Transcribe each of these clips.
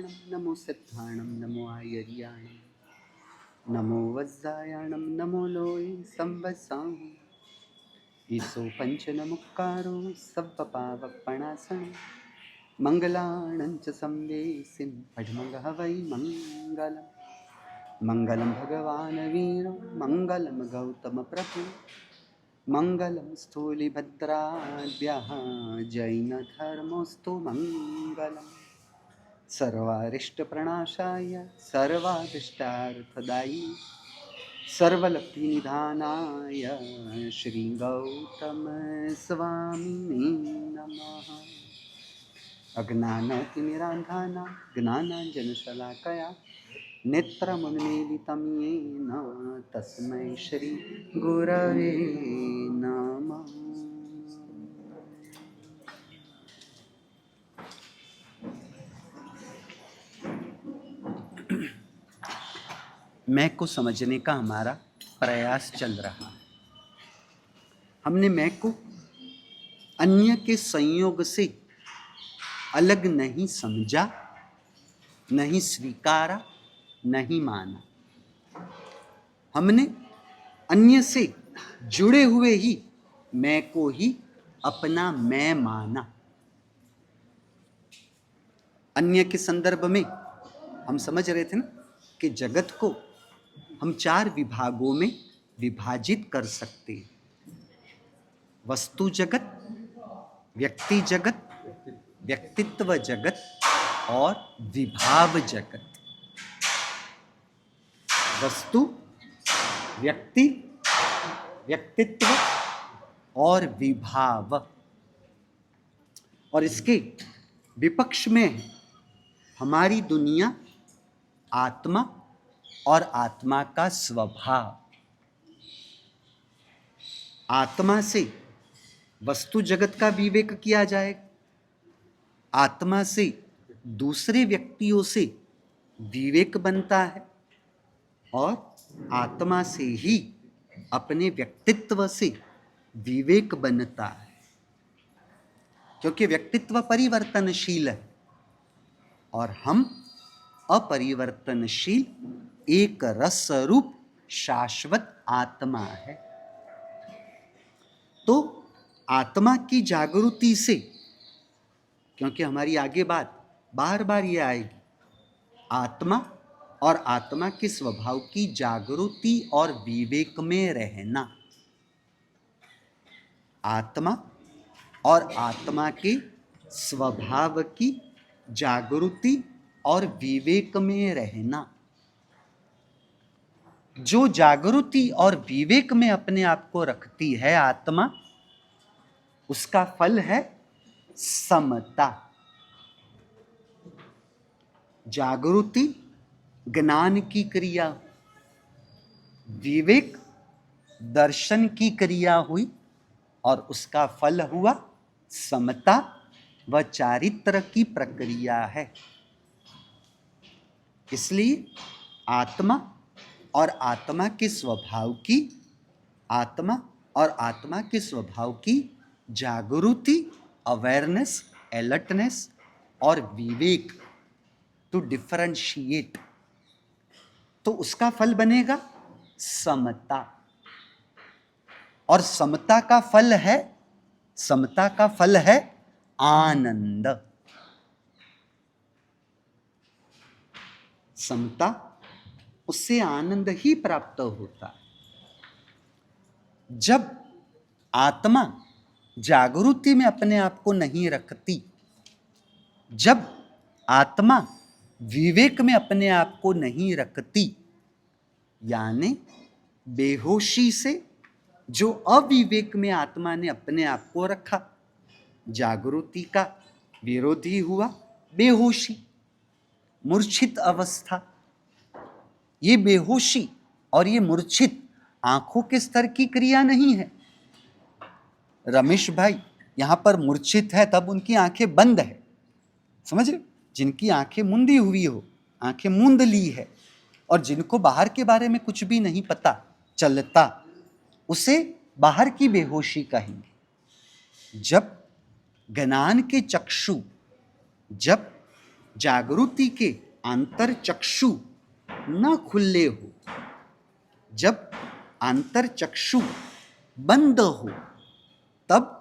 नमो सिद्धाणं नमो आयर्याणं नमो वज्रायाणं नमो लोये संवत्सां ईसो पञ्चनमुक्कारो सव्वपावपणासनं मङ्गलाणं च संवेसिं पठमङ्गः वै मङ्गलं मङ्गलं भगवान् वीरो मङ्गलं गौतमप्रभु मङ्गलं स्थूलिभद्राभ्यः जैनधर्मोऽस्तु मङ्गलम् सर्वारिष्टप्रणाशाय सर्वादिष्टार्थदायी सर्वलब्धिनिधानाय श्रीगौतमस्वामिने नमः। अज्ञानतिमिरान्धानां ज्ञानाञ्जनशलाकया नेत्रमुन्मीलितं येन तस्मै श्रीगुरवे नमः। मैं को समझने का हमारा प्रयास चल रहा है। हमने मैं को अन्य के संयोग से अलग नहीं समझा, नहीं स्वीकारा, नहीं माना। हमने अन्य से जुड़े हुए ही मैं को ही अपना मैं माना। अन्य के संदर्भ में हम समझ रहे थे ना कि जगत को हम 4 विभागों में विभाजित कर सकते हैं। वस्तु जगत, व्यक्ति जगत, व्यक्तित्व जगत और विभाव जगत। वस्तु, व्यक्ति, व्यक्तित्व और विभाव। और इसके विपक्ष में हमारी दुनिया, आत्मा और आत्मा का स्वभाव। आत्मा से वस्तु जगत का विवेक किया जाएगा, आत्मा से दूसरे व्यक्तियों से विवेक बनता है और आत्मा से ही अपने व्यक्तित्व से विवेक बनता है। क्योंकि व्यक्तित्व परिवर्तनशील है और हम अपरिवर्तनशील एक रस रूप शाश्वत आत्मा है। तो आत्मा की जागृति से, क्योंकि हमारी आगे बात बार बार ये आएगी, आत्मा और आत्मा के स्वभाव की जागृति और विवेक में रहना। आत्मा और आत्मा के स्वभाव की जागृति और विवेक में रहना। जो जागृति और विवेक में अपने आप को रखती है आत्मा, उसका फल है समता। जागृति ज्ञान की क्रिया, विवेक दर्शन की क्रिया हुई और उसका फल हुआ समता व चारित्र की प्रक्रिया है। इसलिए आत्मा और आत्मा के स्वभाव की, आत्मा और आत्मा के स्वभाव की जागृति, अवेयरनेस, अलर्टनेस और विवेक, टू डिफरेंशिएट, तो उसका फल बनेगा समता। और समता का फल है आनंद। समता, उससे आनंद ही प्राप्त होता है। जब आत्मा जागृति में अपने आप को नहीं रखती, जब आत्मा विवेक में अपने आप को नहीं रखती, यानी बेहोशी से जो अविवेक में आत्मा ने अपने आप को रखा, जागृति का विरोधी हुआ बेहोशी, मूर्छित अवस्था। ये बेहोशी और ये मूर्छित आंखों के स्तर की क्रिया नहीं है। रमेश भाई यहां पर मूर्छित है तब उनकी आंखें बंद है, समझ रहे? जिनकी आंखें मूंदी हुई हो, आंखें मूंद ली है, और जिनको बाहर के बारे में कुछ भी नहीं पता चलता, उसे बाहर की बेहोशी कहेंगे। जब ज्ञान के चक्षु, जब जागृति के आंतर चक्षु न खुले हो, जब आंतर चक्षु बंद हो, तब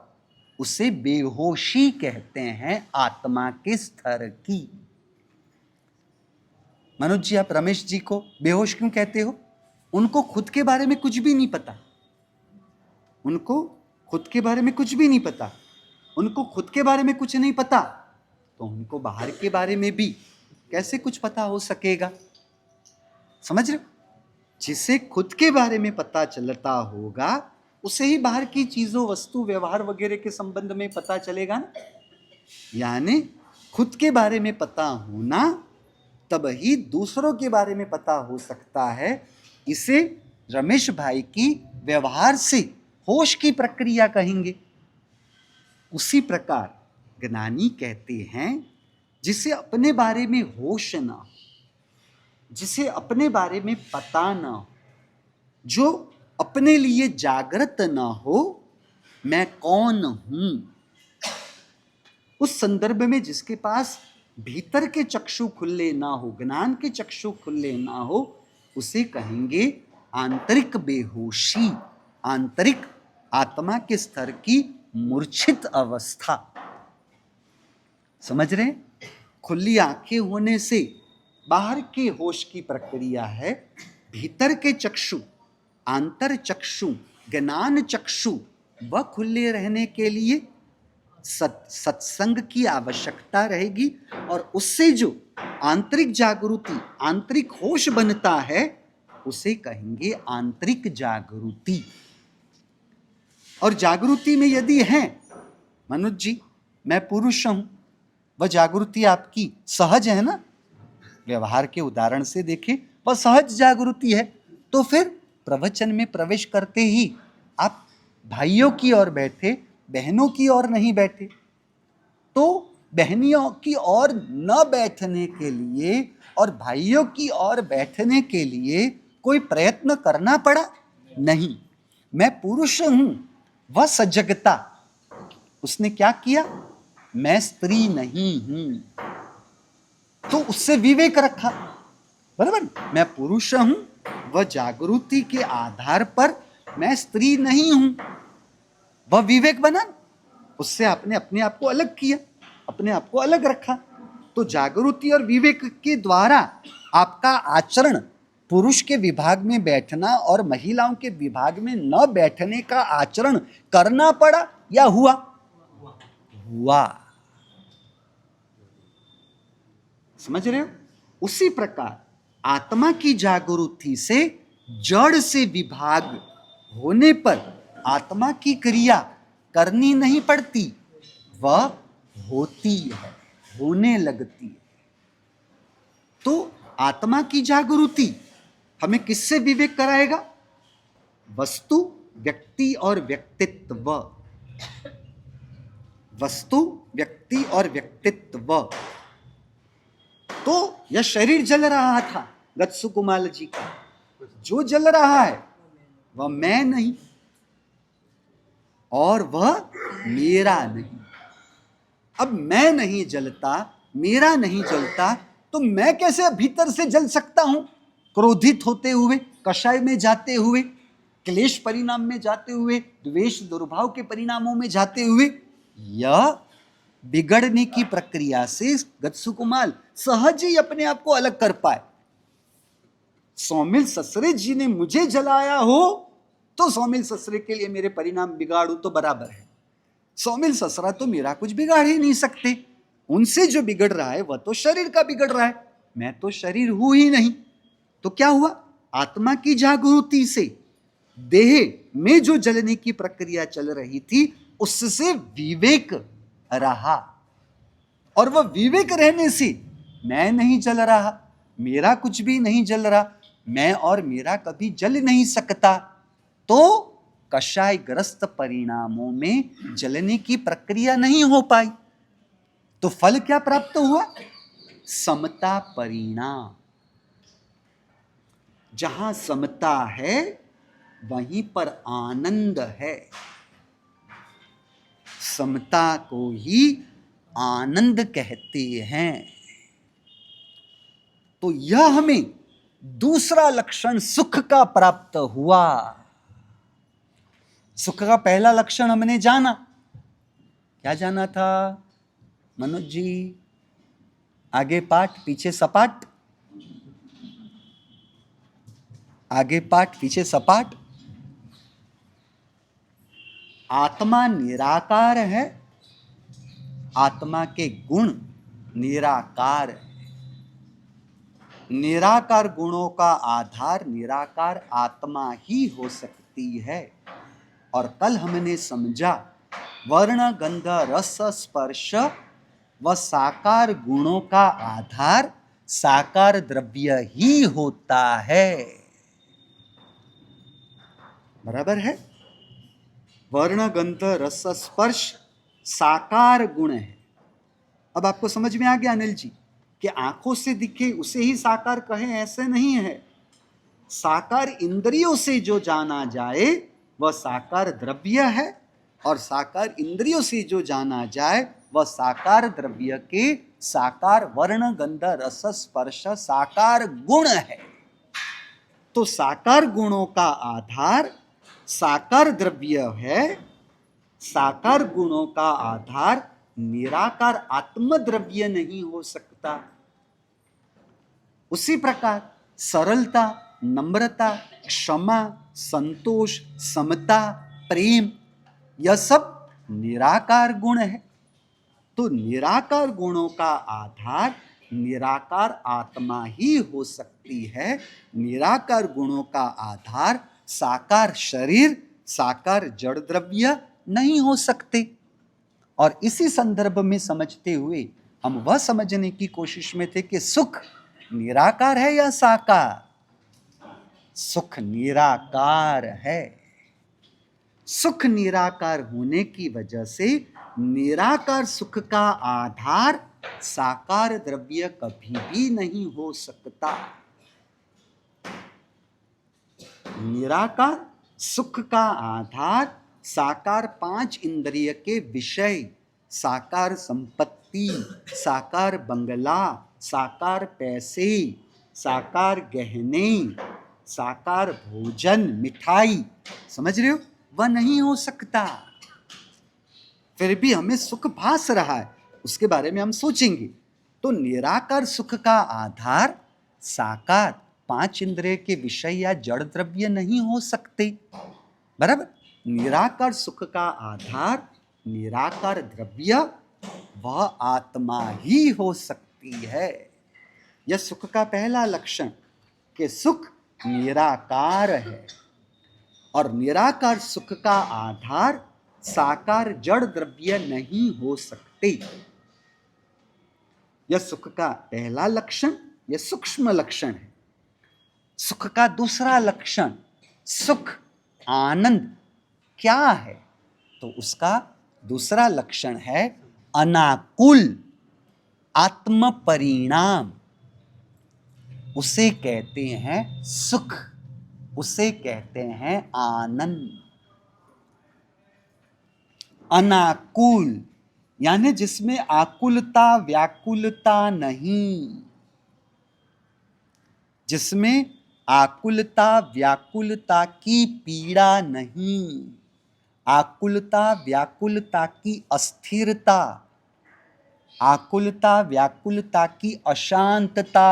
उसे बेहोशी कहते हैं, आत्मा के स्तर की। मनोज जी, आप रमेश जी को बेहोश क्यों कहते हो? उनको खुद के बारे में कुछ भी नहीं पता, उनको खुद के बारे में कुछ भी नहीं पता, उनको खुद के बारे में कुछ नहीं पता, तो उनको बाहर के बारे में भी कैसे कुछ पता हो सकेगा? समझ रहे हो? जिसे खुद के बारे में पता चलता होगा उसे ही बाहर की चीजों, वस्तु, व्यवहार वगैरह के संबंध में पता चलेगा ना। यानी खुद के बारे में पता होना, तब ही दूसरों के बारे में पता हो सकता है। इसे रमेश भाई की व्यवहार से होश की प्रक्रिया कहेंगे। उसी प्रकार ज्ञानी कहते हैं जिसे अपने बारे में होश ना हो, जिसे अपने बारे में पता ना हो, जो अपने लिए जागृत ना हो, मैं कौन हूं। उस संदर्भ में जिसके पास भीतर के चक्षु खुले ना हो, ज्ञान के चक्षु खुले ना हो, उसे कहेंगे आंतरिक बेहोशी, आंतरिक आत्मा के स्तर की मूर्छित अवस्था। समझ रहे? खुली आंखें होने से बाहर के होश की प्रक्रिया है, भीतर के चक्षु, आंतर चक्षु, ज्ञान चक्षु, वह खुले रहने के लिए सत्संग की आवश्यकता रहेगी। और उससे जो आंतरिक जागृति, आंतरिक होश बनता है, उसे कहेंगे आंतरिक जागृति। और जागृति में यदि है, मनोज जी मैं पुरुष हूं, वह जागृति आपकी सहज है ना, व्यवहार के उदाहरण से देखें, वह सहज जागृति है। तो फिर प्रवचन में प्रवेश करते ही आप भाइयों की ओर बैठे, बहनों की ओर नहीं बैठे। तो बहनियों की ओर न बैठने के लिए और भाइयों की ओर बैठने के लिए कोई प्रयत्न करना पड़ा नहीं। मैं पुरुष हूं, वह सजगता, उसने क्या किया? मैं स्त्री नहीं हूं, तो उससे विवेक रखा, बराबर। मैं पुरुष हूं, वह जागृति के आधार पर मैं स्त्री नहीं हूं, वह विवेक बना, उससे आपने अपने आप को अलग किया, अपने आप को अलग रखा। तो जागृति और विवेक के द्वारा आपका आचरण, पुरुष के विभाग में बैठना और महिलाओं के विभाग में न बैठने का आचरण करना पड़ा या हुआ? हुआ। समझ रहे हो? उसी प्रकार आत्मा की जागृति से जड़ से विभाग होने पर आत्मा की क्रिया करनी नहीं पड़ती, वह होती है, होने लगती है। तो आत्मा की जागृति हमें किससे विवेक कराएगा? वस्तु, व्यक्ति और व्यक्तित्व। वस्तु, व्यक्ति और व्यक्तित्व। तो यह शरीर जल रहा था गत्सुकुमाल जी का, जो जल रहा है वह मैं नहीं और वह मेरा नहीं। अब मैं नहीं जलता, मेरा नहीं जलता, तो मैं कैसे भीतर से जल सकता हूं? क्रोधित होते हुए, कषाय में जाते हुए, क्लेश परिणाम में जाते हुए, द्वेष दुर्भाव के परिणामों में जाते हुए, यह बिगड़ने की प्रक्रिया से गत्सुकुमाल सहज ही अपने आप को अलग कर पाए। सौमिल ससरे जी ने मुझे जलाया हो तो सौमिल ससरे के लिए मेरे परिणाम बिगाड़ू तो बराबर है। सौमिल ससरा तो मेरा कुछ बिगाड़ ही नहीं सकते, उनसे जो बिगड़ रहा है वह तो शरीर का बिगड़ रहा है, मैं तो शरीर हूं ही नहीं। तो क्या हुआ? आत्मा की जागृति से देह में जो जलने की प्रक्रिया चल रही थी उससे विवेक रहा, और वह विवेक रहने से मैं नहीं जल रहा, मेरा कुछ भी नहीं जल रहा, मैं और मेरा कभी जल नहीं सकता। तो कषायग्रस्त परिणामों में जलने की प्रक्रिया नहीं हो पाई। तो फल क्या प्राप्त हुआ? समता परिणाम। जहां समता है वहीं पर आनंद है। समता को ही आनंद कहते हैं। तो यह हमें दूसरा लक्षण सुख का प्राप्त हुआ। सुख का पहला लक्षण हमने जाना, क्या जाना था मनोज जी? आगे पाठ पीछे सपाट, आगे पाठ पीछे सपाट। आत्मा निराकार है, आत्मा के गुण निराकार है। निराकार गुणों का आधार निराकार आत्मा ही हो सकती है। और कल हमने समझा वर्ण गंध रस स्पर्श व साकार गुणों का आधार साकार द्रव्य ही होता है। बराबर है? वर्ण गंध रस स्पर्श साकार गुण है। अब आपको समझ में आ गया अनिल जी कि आंखों से दिखे उसे ही साकार कहे, ऐसे नहीं है। साकार इंद्रियों से जो जाना जाए वह साकार द्रव्य है, और साकार इंद्रियों से जो जाना जाए वह साकार द्रव्य के साकार वर्ण गंध रस स्पर्श साकार गुण है। तो साकार गुणों का आधार साकार द्रव्य है, साकार गुणों का आधार निराकार आत्म द्रव्य नहीं हो सकता। उसी प्रकार सरलता, नम्रता, क्षमा, संतोष, समता, प्रेम, यह सब निराकार गुण है। तो निराकार गुणों का आधार निराकार आत्मा ही हो सकती है। निराकार गुणों का आधार साकार शरीर, साकार जड़ द्रव्य नहीं हो सकते। और इसी संदर्भ में समझते हुए हम वह समझने की कोशिश में थे कि सुख निराकार है या साकार? सुख निराकार है। सुख निराकार होने की वजह से निराकार सुख का आधार साकार द्रव्य कभी भी नहीं हो सकता। निराकार सुख का आधार साकार पांच इंद्रिय के विषय, साकार संपत्ति, साकार बंगला, साकार पैसे, साकार गहने, साकार भोजन, मिठाई, समझ रहे हो, वह नहीं हो सकता। फिर भी हमें सुख भास रहा है, उसके बारे में हम सोचेंगे। तो निराकार सुख का आधार साकार पांच इंद्रिय के विषय या जड़ द्रव्य नहीं हो सकते। बराबर? निराकार सुख का आधार निराकार द्रव्य वह आत्मा ही हो सकती है। यह सुख का पहला लक्षण कि सुख निराकार है, और निराकार सुख का आधार साकार जड़ द्रव्य नहीं हो सकते। यह सुख का पहला लक्षण, यह सूक्ष्म लक्षण है। सुख का दूसरा लक्षण, सुख आनंद क्या है? तो उसका दूसरा लक्षण है अनाकुल आत्म परिणाम। उसे कहते हैं सुख, उसे कहते हैं आनंद। अनाकुल यानी जिसमें आकुलता व्याकुलता नहीं, जिसमें आकुलता व्याकुलता की पीड़ा नहीं, आकुलता व्याकुलता की अस्थिरता, आकुलता व्याकुलता की अशांतता,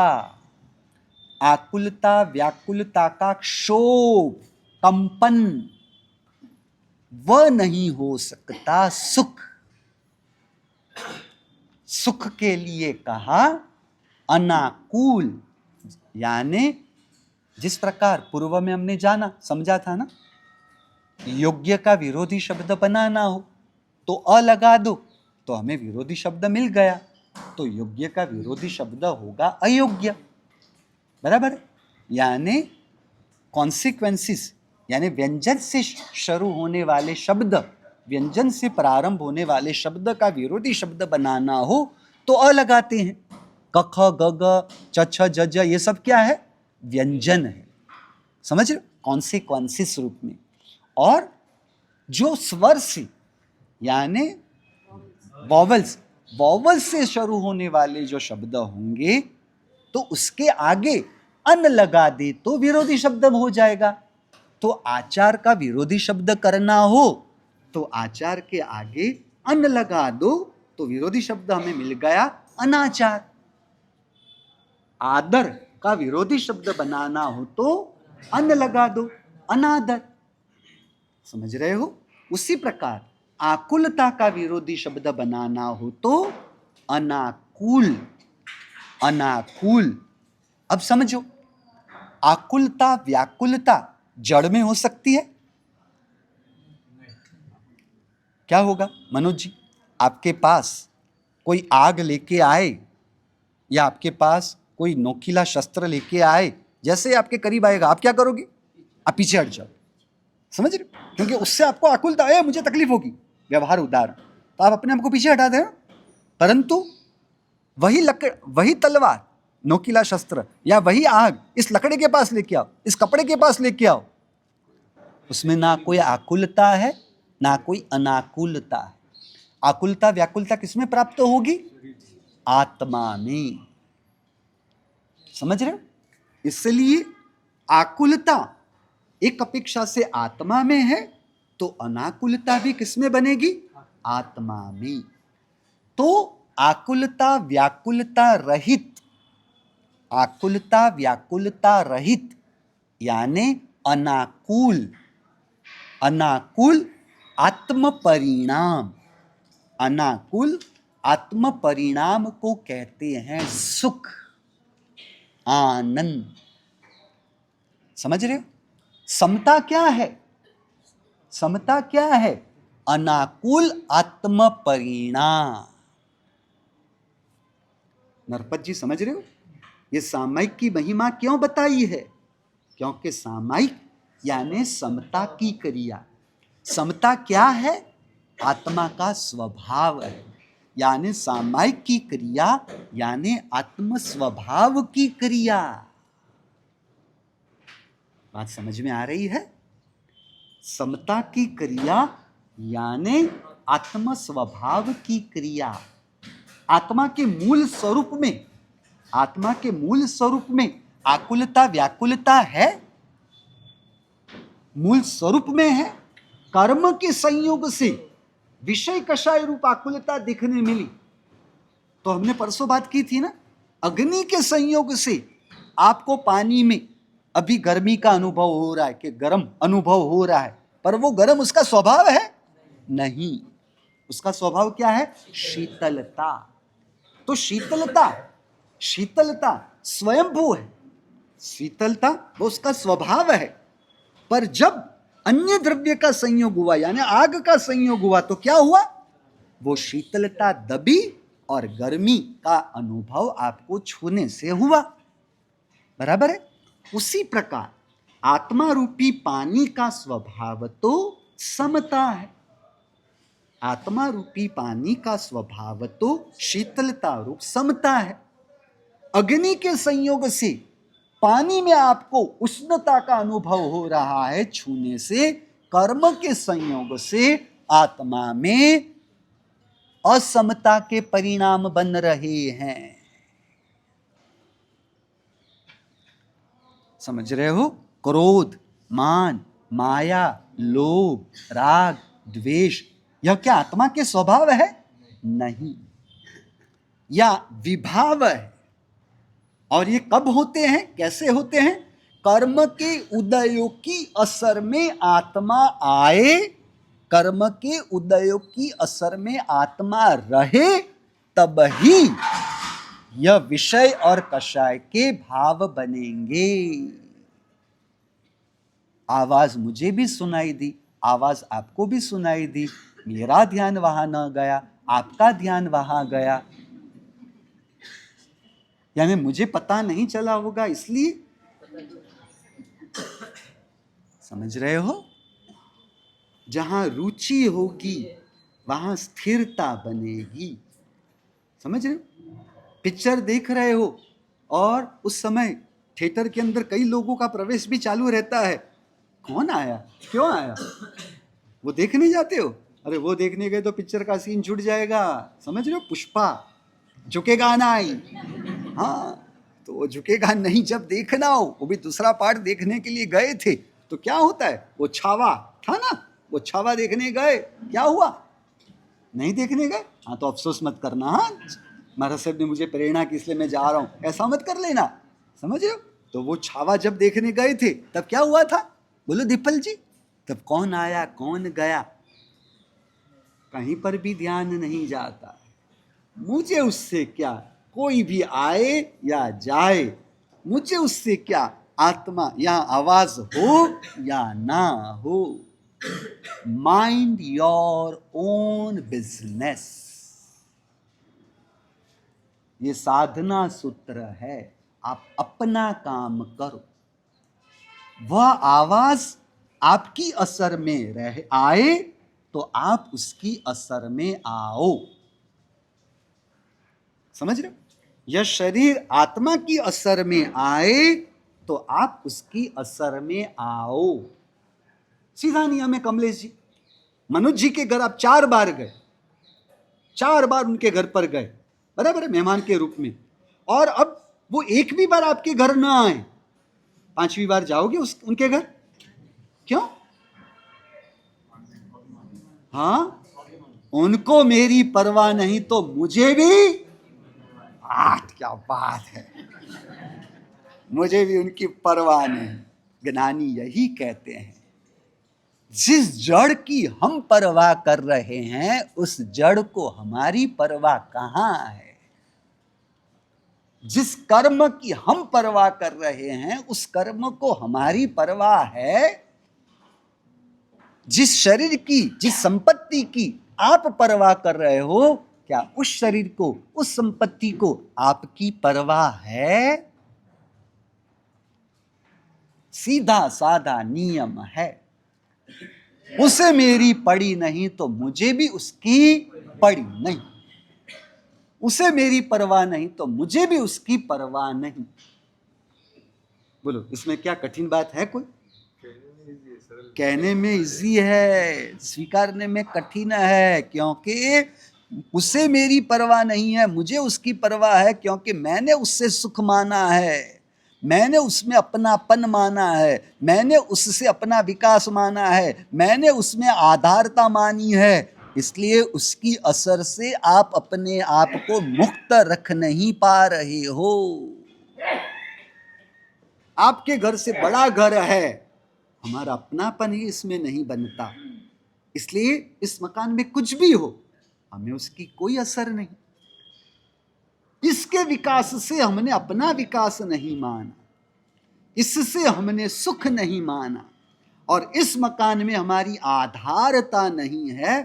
आकुलता व्याकुलता का क्षोभ, कंपन, वह नहीं हो सकता सुख। सुख के लिए कहा अनाकुल, यानी जिस प्रकार पूर्व में हमने जाना समझा था ना, योग्य का विरोधी शब्द बनाना हो तो अ लगा दो तो हमें विरोधी शब्द मिल गया, तो योग्य का विरोधी शब्द होगा अयोग्य। बराबर? यानी कॉन्सिक्वेंसेस, यानी व्यंजन से शुरू होने वाले शब्द, व्यंजन से प्रारंभ होने वाले शब्द का विरोधी शब्द बनाना हो तो अ लगाते हैं। क ख ग ग च छ ज ज ये सब क्या है? व्यंजन है। समझ रहे? कॉन्सिक्वेंसेस रूप में। और जो स्वर से यानी वॉवल्स, वॉवल्स से शुरू होने वाले जो शब्द होंगे तो उसके आगे अन लगा दे तो विरोधी शब्द हो जाएगा। तो आचार का विरोधी शब्द करना हो तो आचार के आगे अन लगा दो तो विरोधी शब्द हमें मिल गया अनाचार। आदर का विरोधी शब्द बनाना हो तो अन लगा दो अनादर। समझ रहे हो? उसी प्रकार आकुलता का विरोधी शब्द बनाना हो तो अनाकुल। अनाकुल। अब समझो, आकुलता व्याकुलता जड़ में हो सकती है? क्या होगा मनोज जी? आपके पास कोई आग लेके आए या आपके पास कोई नोकीला शस्त्र लेके आए, जैसे आपके करीब आएगा आप क्या करोगे? आप पीछे हट जाओ। समझ रहे हो? क्योंकि उससे आपको आकुलता है, मुझे तकलीफ होगी, व्यवहार उदाहरण, तो आप अपने आप को पीछे हटा दे। परंतु वही तलवार, नोकीला शस्त्र या वही आग इस लकड़े के पास लेके आओ, इस कपड़े के पास लेके आओ, उसमें ना कोई आकुलता है ना कोई अनाकुलता है। आकुलता व्याकुलता किसमें प्राप्त होगी? आत्मा में। समझ रहे हो? इसलिए आकुलता एक अपेक्षा से आत्मा में है तो अनाकुलता भी किसमें बनेगी? आत्मा में। तो आकुलता व्याकुलता रहित, आकुलता व्याकुलता रहित यानी अनाकुल, अनाकुल आत्म परिणाम, अनाकुल आत्म परिणाम को कहते हैं सुख, आनंद। समझ रहे हो? समता क्या है? समता क्या है? अनाकुल आत्म परिणाम। नरपत जी समझ रहे हो? ये सामायिक की महिमा क्यों बताई है? क्योंकि सामायिक यानी समता की क्रिया। समता क्या है? आत्मा का स्वभाव है। यानी सामायिक की क्रिया यानी आत्म स्वभाव की क्रिया। बात समझ में आ रही है? समता की क्रिया यानी आत्म स्वभाव की क्रिया। आत्मा के मूल स्वरूप में, आत्मा के मूल स्वरूप में आकुलता व्याकुलता है, मूल स्वरूप में है। कर्म के संयोग से विषय कषाय रूप आकुलता दिखने मिली। तो हमने परसों बात की थी ना, अग्नि के संयोग से आपको पानी में अभी गर्मी का अनुभव हो रहा है कि गर्म अनुभव हो रहा है, पर वो गर्म उसका स्वभाव है नहीं। उसका स्वभाव क्या है? शीतलता। तो शीतलता, शीतलता स्वयंभू है, शीतलता वो उसका स्वभाव है। पर जब अन्य द्रव्य का संयोग हुआ यानी आग का संयोग हुआ तो क्या हुआ? वो शीतलता दबी और गर्मी का अनुभव आपको छूने से हुआ। बराबर है? उसी प्रकार आत्मा रूपी पानी का स्वभाव तो समता है। आत्मा रूपी पानी का स्वभाव तो शीतलता रूप समता है। अग्नि के संयोग से पानी में आपको उष्णता का अनुभव हो रहा है छूने से, कर्म के संयोग से आत्मा में असमता के परिणाम बन रहे हैं। समझ रहे हो? क्रोध, मान, माया, लोभ, राग, द्वेष, यह क्या आत्मा के स्वभाव है? नहीं, या विभाव है। और ये कब होते हैं, कैसे होते हैं? कर्म के उदयों की असर में आत्मा आए, कर्म के उदयों की असर में आत्मा रहे, तब ही यह विषय और कषाय के भाव बनेंगे। आवाज मुझे भी सुनाई दी, आवाज आपको भी सुनाई दी, मेरा ध्यान वहां न गया, आपका ध्यान वहां गया, यानी मुझे पता नहीं चला होगा इसलिए। समझ रहे हो? जहां रुचि होगी वहां स्थिरता बनेगी। समझ रहे हो? पिक्चर देख रहे हो और उस समय थिएटर के अंदर कई लोगों का प्रवेश भी चालू रहता है। कौन आया, क्यों आया, वो देखने जाते हो? अरे वो देखने गए तो पिक्चर का सीन छूट जाएगा। समझ रहे हो? पुष्पा झुकेगा नहीं। हाँ, तो वो झुकेगा नहीं। जब देखना हो, वो भी दूसरा पार्ट देखने के लिए गए थे, तो क्या होता है, वो छावा था ना, वो छावा देखने गए, क्या हुआ, नहीं देखने गए, हाँ तो अफसोस मत करना, हाँ महाराज साहब ने मुझे प्रेरणा की इसलिए मैं जा रहा हूँ, ऐसा मत कर लेना, समझ रहे हो। तो वो छावा जब देखने गए थे तब क्या हुआ था, बोलो दीपल जी, तब कौन आया कौन गया, कहीं पर भी ध्यान नहीं जाता। मुझे उससे क्या, कोई भी आए या जाए, मुझे उससे क्या, आत्मा यहां आवाज हो या ना हो, माइंड योर ओन बिजनेस, ये साधना सूत्र है। आप अपना काम करो, वह आवाज आपकी असर में रह आए तो आप उसकी असर में आओ, समझ रहे हो। यह शरीर आत्मा की असर में आए तो आप उसकी असर में आओ। सीधा नियम है कमलेश जी, मनोज जी के घर आप 4 बार गए, 4 बार उनके घर पर गए, बराबर है, मेहमान के रूप में, और अब वो एक भी बार आपके घर ना आए, 5वीं बार जाओगे उनके घर, क्यों, हाँ, उनको मेरी परवाह नहीं तो मुझे भी, क्या बात है, मुझे भी उनकी परवाह नहीं। ज्ञानी यही कहते हैं, जिस जड़ की हम परवाह कर रहे हैं उस जड़ को हमारी परवाह कहां है, जिस कर्म की हम परवाह कर रहे हैं उस कर्म को हमारी परवाह है, जिस शरीर की, जिस संपत्ति की आप परवाह कर रहे हो, क्या उस शरीर को, उस संपत्ति को आपकी परवाह है। सीधा साधा नियम है, उसे मेरी पड़ी नहीं तो मुझे भी उसकी पड़ी नहीं, उसे मेरी परवाह नहीं तो मुझे भी उसकी परवाह नहीं। बोलो इसमें क्या कठिन बात है कोई, कहने में इजी है, स्वीकारने में कठिन है, क्योंकि उसे मेरी परवाह नहीं है, मुझे उसकी परवाह है, क्योंकि मैंने उससे सुख माना है, मैंने उसमें अपनापन माना है, मैंने उससे अपना विकास माना है, मैंने उसमें आधारता मानी है, इसलिए उसकी असर से आप अपने आप को मुक्त रख नहीं पा रहे हो। आपके घर से बड़ा घर है, हमारा अपनापन ही इसमें नहीं बनता, इसलिए इस मकान में कुछ भी हो हमें उसकी कोई असर नहीं, इसके विकास से हमने अपना विकास नहीं माना, इससे हमने सुख नहीं माना, और इस मकान में हमारी आधारता नहीं है,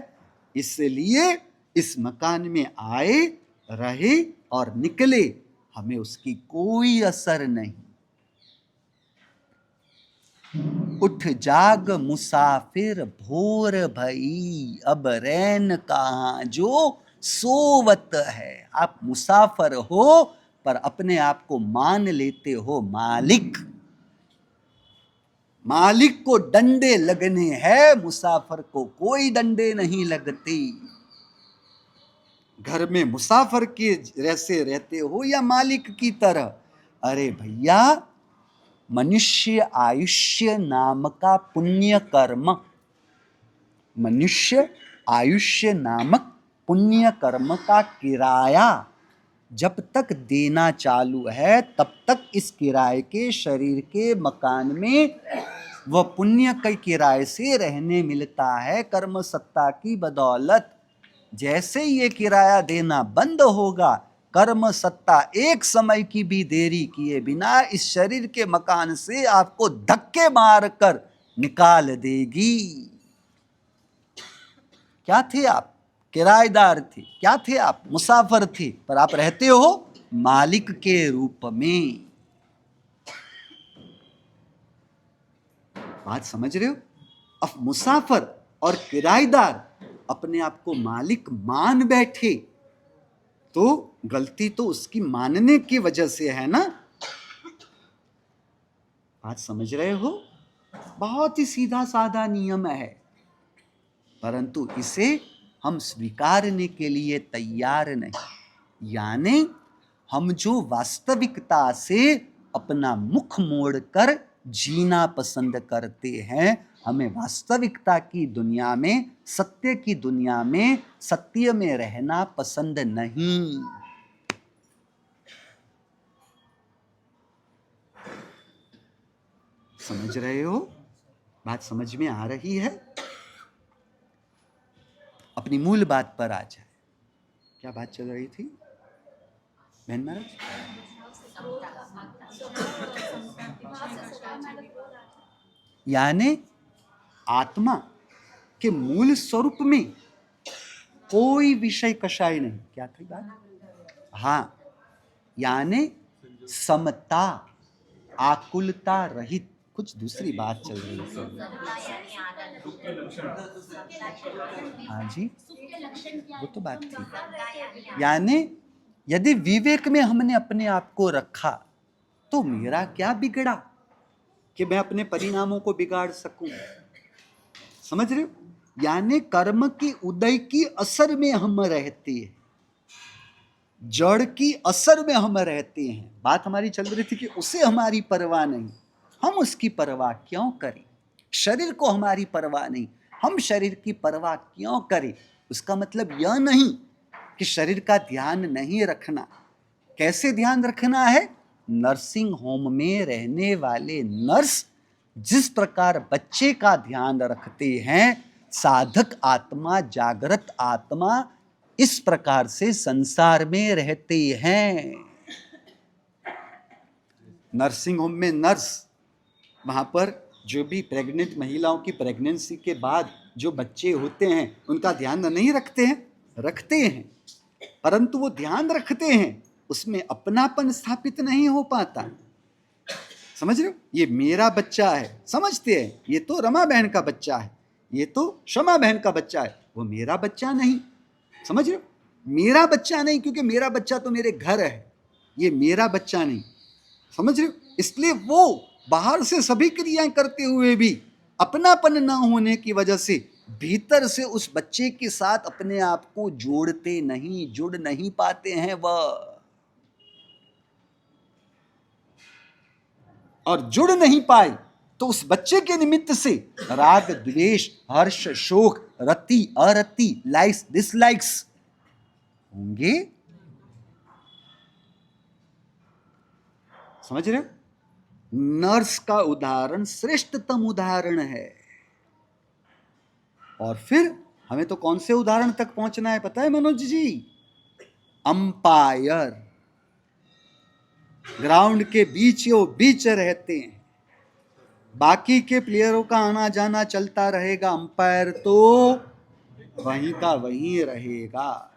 इसलिए इस मकान में आए, रहे और निकले, हमें उसकी कोई असर नहीं। उठ जाग मुसाफिर भोर भई, अब रैन कहाँ जो सोवत है। आप मुसाफिर हो पर अपने आप को मान लेते हो मालिक, मालिक को डंडे लगने हैं, मुसाफिर को कोई डंडे नहीं लगते। घर में मुसाफिर के जैसे रहते हो या मालिक की तरह। अरे भैया, मनुष्य आयुष्य नाम का पुण्य कर्म, मनुष्य आयुष्य नामक पुण्य कर्म का किराया जब तक देना चालू है तब तक इस किराए के शरीर के मकान में वह पुण्य के किराए से रहने मिलता है, कर्म सत्ता की बदौलत। जैसे ये किराया देना बंद होगा, कर्म सत्ता एक समय की भी देरी किए बिना इस शरीर के मकान से आपको धक्के मारकर निकाल देगी। क्या थे आप? किराएदार थे। क्या थे आप? मुसाफिर थे, पर आप रहते हो मालिक के रूप में। बात समझ रहे हो? अब मुसाफिर और किराएदार अपने आप को मालिक मान बैठे तो गलती तो उसकी मानने की वजह से है ना। बात समझ रहे हो? बहुत ही सीधा साधा नियम है, परंतु इसे हम स्वीकारने के लिए तैयार नहीं। यानी हम जो वास्तविकता से अपना मुख मोड़कर जीना पसंद करते हैं, हमें वास्तविकता की दुनिया में, सत्य की दुनिया में, सत्य में रहना पसंद नहीं। समझ रहे हो? बात समझ में आ रही है? अपनी मूल बात पर आ जाए। क्या बात चल रही थी बहन महाराज? यानी आत्मा के मूल स्वरूप में कोई विषय कषाय नहीं। क्या थी बात? हाँ, यानी समता, आकुलता रहित। कुछ दूसरी बात चल रही है। हाँ जी, वो तो बात थी। यानी यदि विवेक में हमने अपने आप को रखा तो मेरा क्या बिगड़ा कि मैं अपने परिणामों को बिगाड़ सकूं। समझ रहे हो? यानी कर्म की उदय की असर में हम रहते हैं, जड़ की असर में हम रहते हैं। बात हमारी चल रही थी कि उसे हमारी परवाह नहीं, हम उसकी परवाह क्यों करें? शरीर को हमारी परवाह नहीं, हम शरीर की परवाह क्यों करें? उसका मतलब यह नहीं कि शरीर का ध्यान नहीं रखना। कैसे ध्यान रखना है? नर्सिंग होम में रहने वाले नर्स जिस प्रकार बच्चे का ध्यान रखते हैं, साधक आत्मा, जागृत आत्मा इस प्रकार से संसार में रहते हैं। नर्सिंग होम में नर्स वहां पर जो भी प्रेग्नेंट महिलाओं की प्रेगनेंसी के बाद जो बच्चे होते हैं उनका ध्यान नहीं रखते हैं? रखते हैं, परंतु वो ध्यान रखते हैं, उसमें अपनापन स्थापित नहीं हो पाता। समझ रहे हो? ये मेरा बच्चा है समझते हैं, ये तो रमा बहन का बच्चा है, ये तो क्षमा बहन का बच्चा है, वो मेरा बच्चा नहीं। समझ रहे हो? मेरा बच्चा नहीं, क्योंकि मेरा बच्चा तो मेरे घर है, ये मेरा बच्चा नहीं। समझ रहे हो? इसलिए वो बाहर से सभी क्रियाएं करते हुए भी अपनापन ना होने की वजह से भीतर से उस बच्चे के साथ अपने आप को जोड़ते नहीं, जुड़ नहीं पाते हैं वह, और जुड़ नहीं पाए तो उस बच्चे के निमित्त से राग, द्वेष, हर्ष, शोक, रति, अरति, लाइक्स, डिसलाइक्स होंगे। समझ रहे हो? नर्स का उदाहरण श्रेष्ठतम उदाहरण है। और फिर हमें तो कौन से उदाहरण तक पहुंचना है पता है मनोज जी? अंपायर ग्राउंड के बीचों बीच रहते हैं, बाकी के प्लेयरों का आना जाना चलता रहेगा, अंपायर तो वहीं का वहीं रहेगा।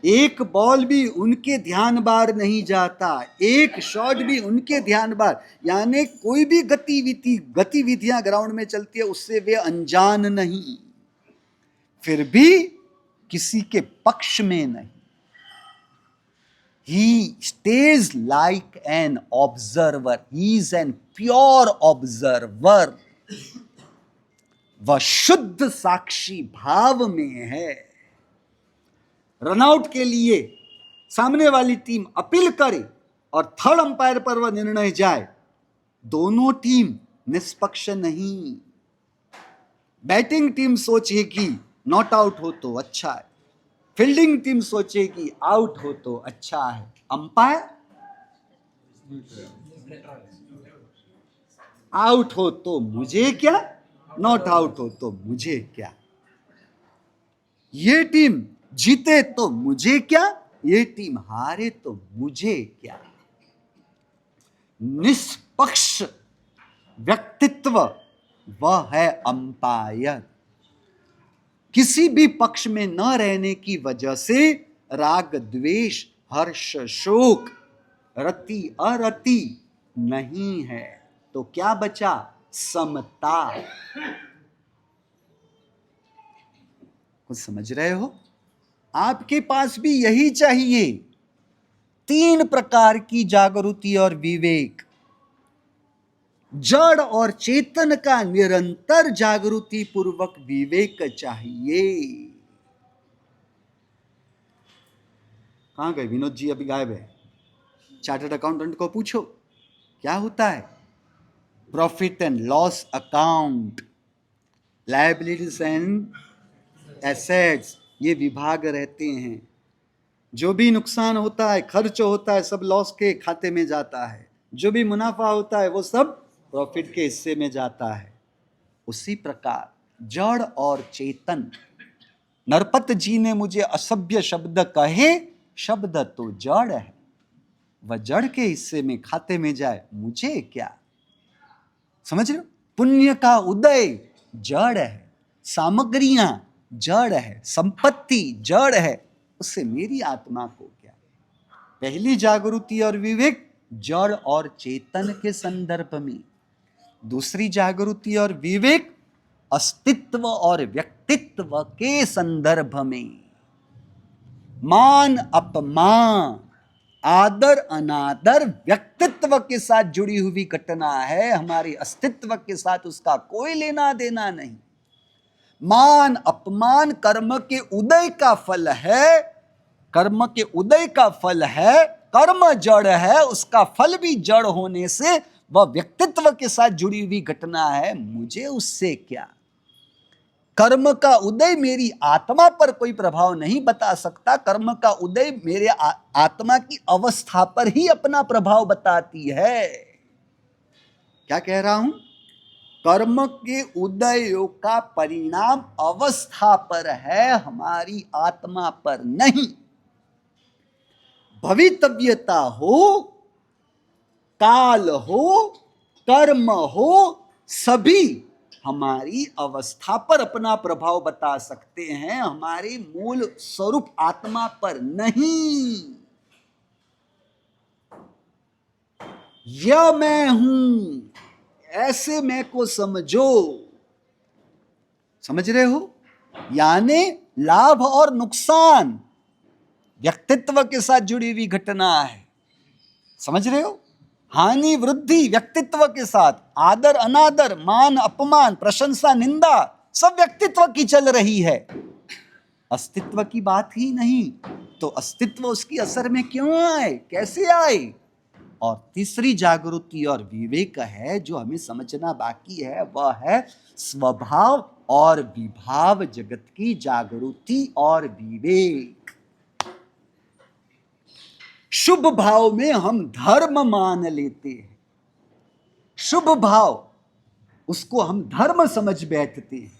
एक बॉल भी उनके ध्यान बार नहीं जाता, एक शॉट भी उनके ध्यान बार, यानी कोई भी गतिविधियां ग्राउंड में चलती है उससे वे अनजान नहीं, फिर भी किसी के पक्ष में नहीं। He stays like an observer. He is an pure observer. वह शुद्ध साक्षी भाव में है। रनआउट के लिए सामने वाली टीम अपील करे और थर्ड अंपायर पर वह निर्णय जाए, दोनों टीम निष्पक्ष नहीं। बैटिंग टीम सोचे कि नॉट आउट हो तो अच्छा है, फील्डिंग टीम सोचे कि आउट हो तो अच्छा है, अंपायर आउट हो तो मुझे क्या, नॉट आउट हो तो मुझे क्या, ये टीम जीते तो मुझे क्या, ये टीम हारे तो मुझे क्या। निष्पक्ष व्यक्तित्व वह है अंपायर। किसी भी पक्ष में न रहने की वजह से राग, द्वेष, हर्ष, शोक, रति, अरति नहीं है, तो क्या बचा? समता। कुछ समझ रहे हो? आपके पास भी यही चाहिए, तीन प्रकार की जागृति और विवेक। जड़ और चेतन का निरंतर जागृति पूर्वक विवेक चाहिए। कहाँ गए विनोद जी? अभी गायब है। चार्टर्ड अकाउंटेंट को पूछो क्या होता है profit and loss account, liabilities and assets, ये विभाग रहते हैं। जो भी नुकसान होता है, खर्च होता है, सब लॉस के खाते में जाता है। जो भी मुनाफा होता है वो सब प्रॉफिट के हिस्से में जाता है। उसी प्रकार जड़ और चेतन। नरपत जी ने मुझे असभ्य शब्द कहे, शब्द तो जड़ है, वह जड़ के हिस्से में खाते में जाए, मुझे क्या? समझ रहे हो? पुण्य का उदय जड़ है, सामग्रियां जड़ है, संपत्ति जड़ है, उससे मेरी आत्मा को क्या? पहली जागृति और विवेक जड़ और चेतन के संदर्भ में, दूसरी जागृति और विवेक अस्तित्व और व्यक्तित्व के संदर्भ में। मान अपमान, आदर अनादर व्यक्तित्व के साथ जुड़ी हुई घटना है, हमारे अस्तित्व के साथ उसका कोई लेना देना नहीं। मान अपमान कर्म के उदय का फल है, कर्म के उदय का फल है। कर्म जड़ है, उसका फल भी जड़ होने से वह व्यक्तित्व के साथ जुड़ी हुई घटना है, मुझे उससे क्या? कर्म का उदय मेरी आत्मा पर कोई प्रभाव नहीं बता सकता। कर्म का उदय मेरे आत्मा की अवस्था पर ही अपना प्रभाव बताती है। क्या कह रहा हूं? कर्म के उदय का परिणाम अवस्था पर है, हमारी आत्मा पर नहीं। भवितव्यता हो, काल हो, कर्म हो, सभी हमारी अवस्था पर अपना प्रभाव बता सकते हैं, हमारे मूल स्वरूप आत्मा पर नहीं। यह मैं हूं, ऐसे मैं को समझो। समझ रहे हो? यानी लाभ और नुकसान व्यक्तित्व के साथ जुड़ी हुई घटना है। समझ रहे हो? हानि वृद्धि व्यक्तित्व के साथ, आदर अनादर, मान अपमान, प्रशंसा निंदा, सब व्यक्तित्व की चल रही है, अस्तित्व की बात ही नहीं। तो अस्तित्व उसकी असर में क्यों आए, कैसे आए? और तीसरी जागृति और विवेक है जो हमें समझना बाकी है, वह है स्वभाव और विभाव जगत की जागृति और विवेक। शुभ भाव में हम धर्म मान लेते हैं, शुभ भाव उसको हम धर्म समझ बैठते हैं।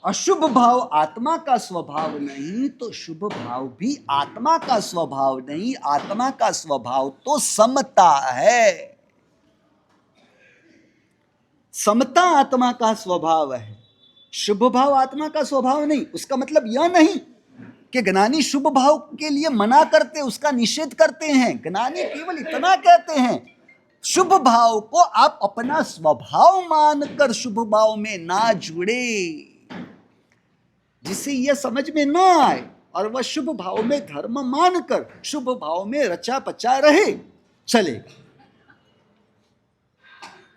अशुभ भाव आत्मा का स्वभाव नहीं, तो शुभ भाव भी आत्मा का स्वभाव नहीं। आत्मा का स्वभाव तो समता है, समता आत्मा का स्वभाव है, शुभ भाव आत्मा का स्वभाव नहीं। उसका मतलब यह नहीं कि ज्ञानी शुभ भाव के लिए मना करते, उसका निषेध करते हैं। ज्ञानी केवल इतना कहते हैं, शुभ भाव को आप अपना स्वभाव मानकर शुभ भाव में ना जुड़े, जिसे यह समझ में ना आए और वह शुभ भाव में धर्म मानकर शुभ भाव में रचा पचा रहे, चलेगा।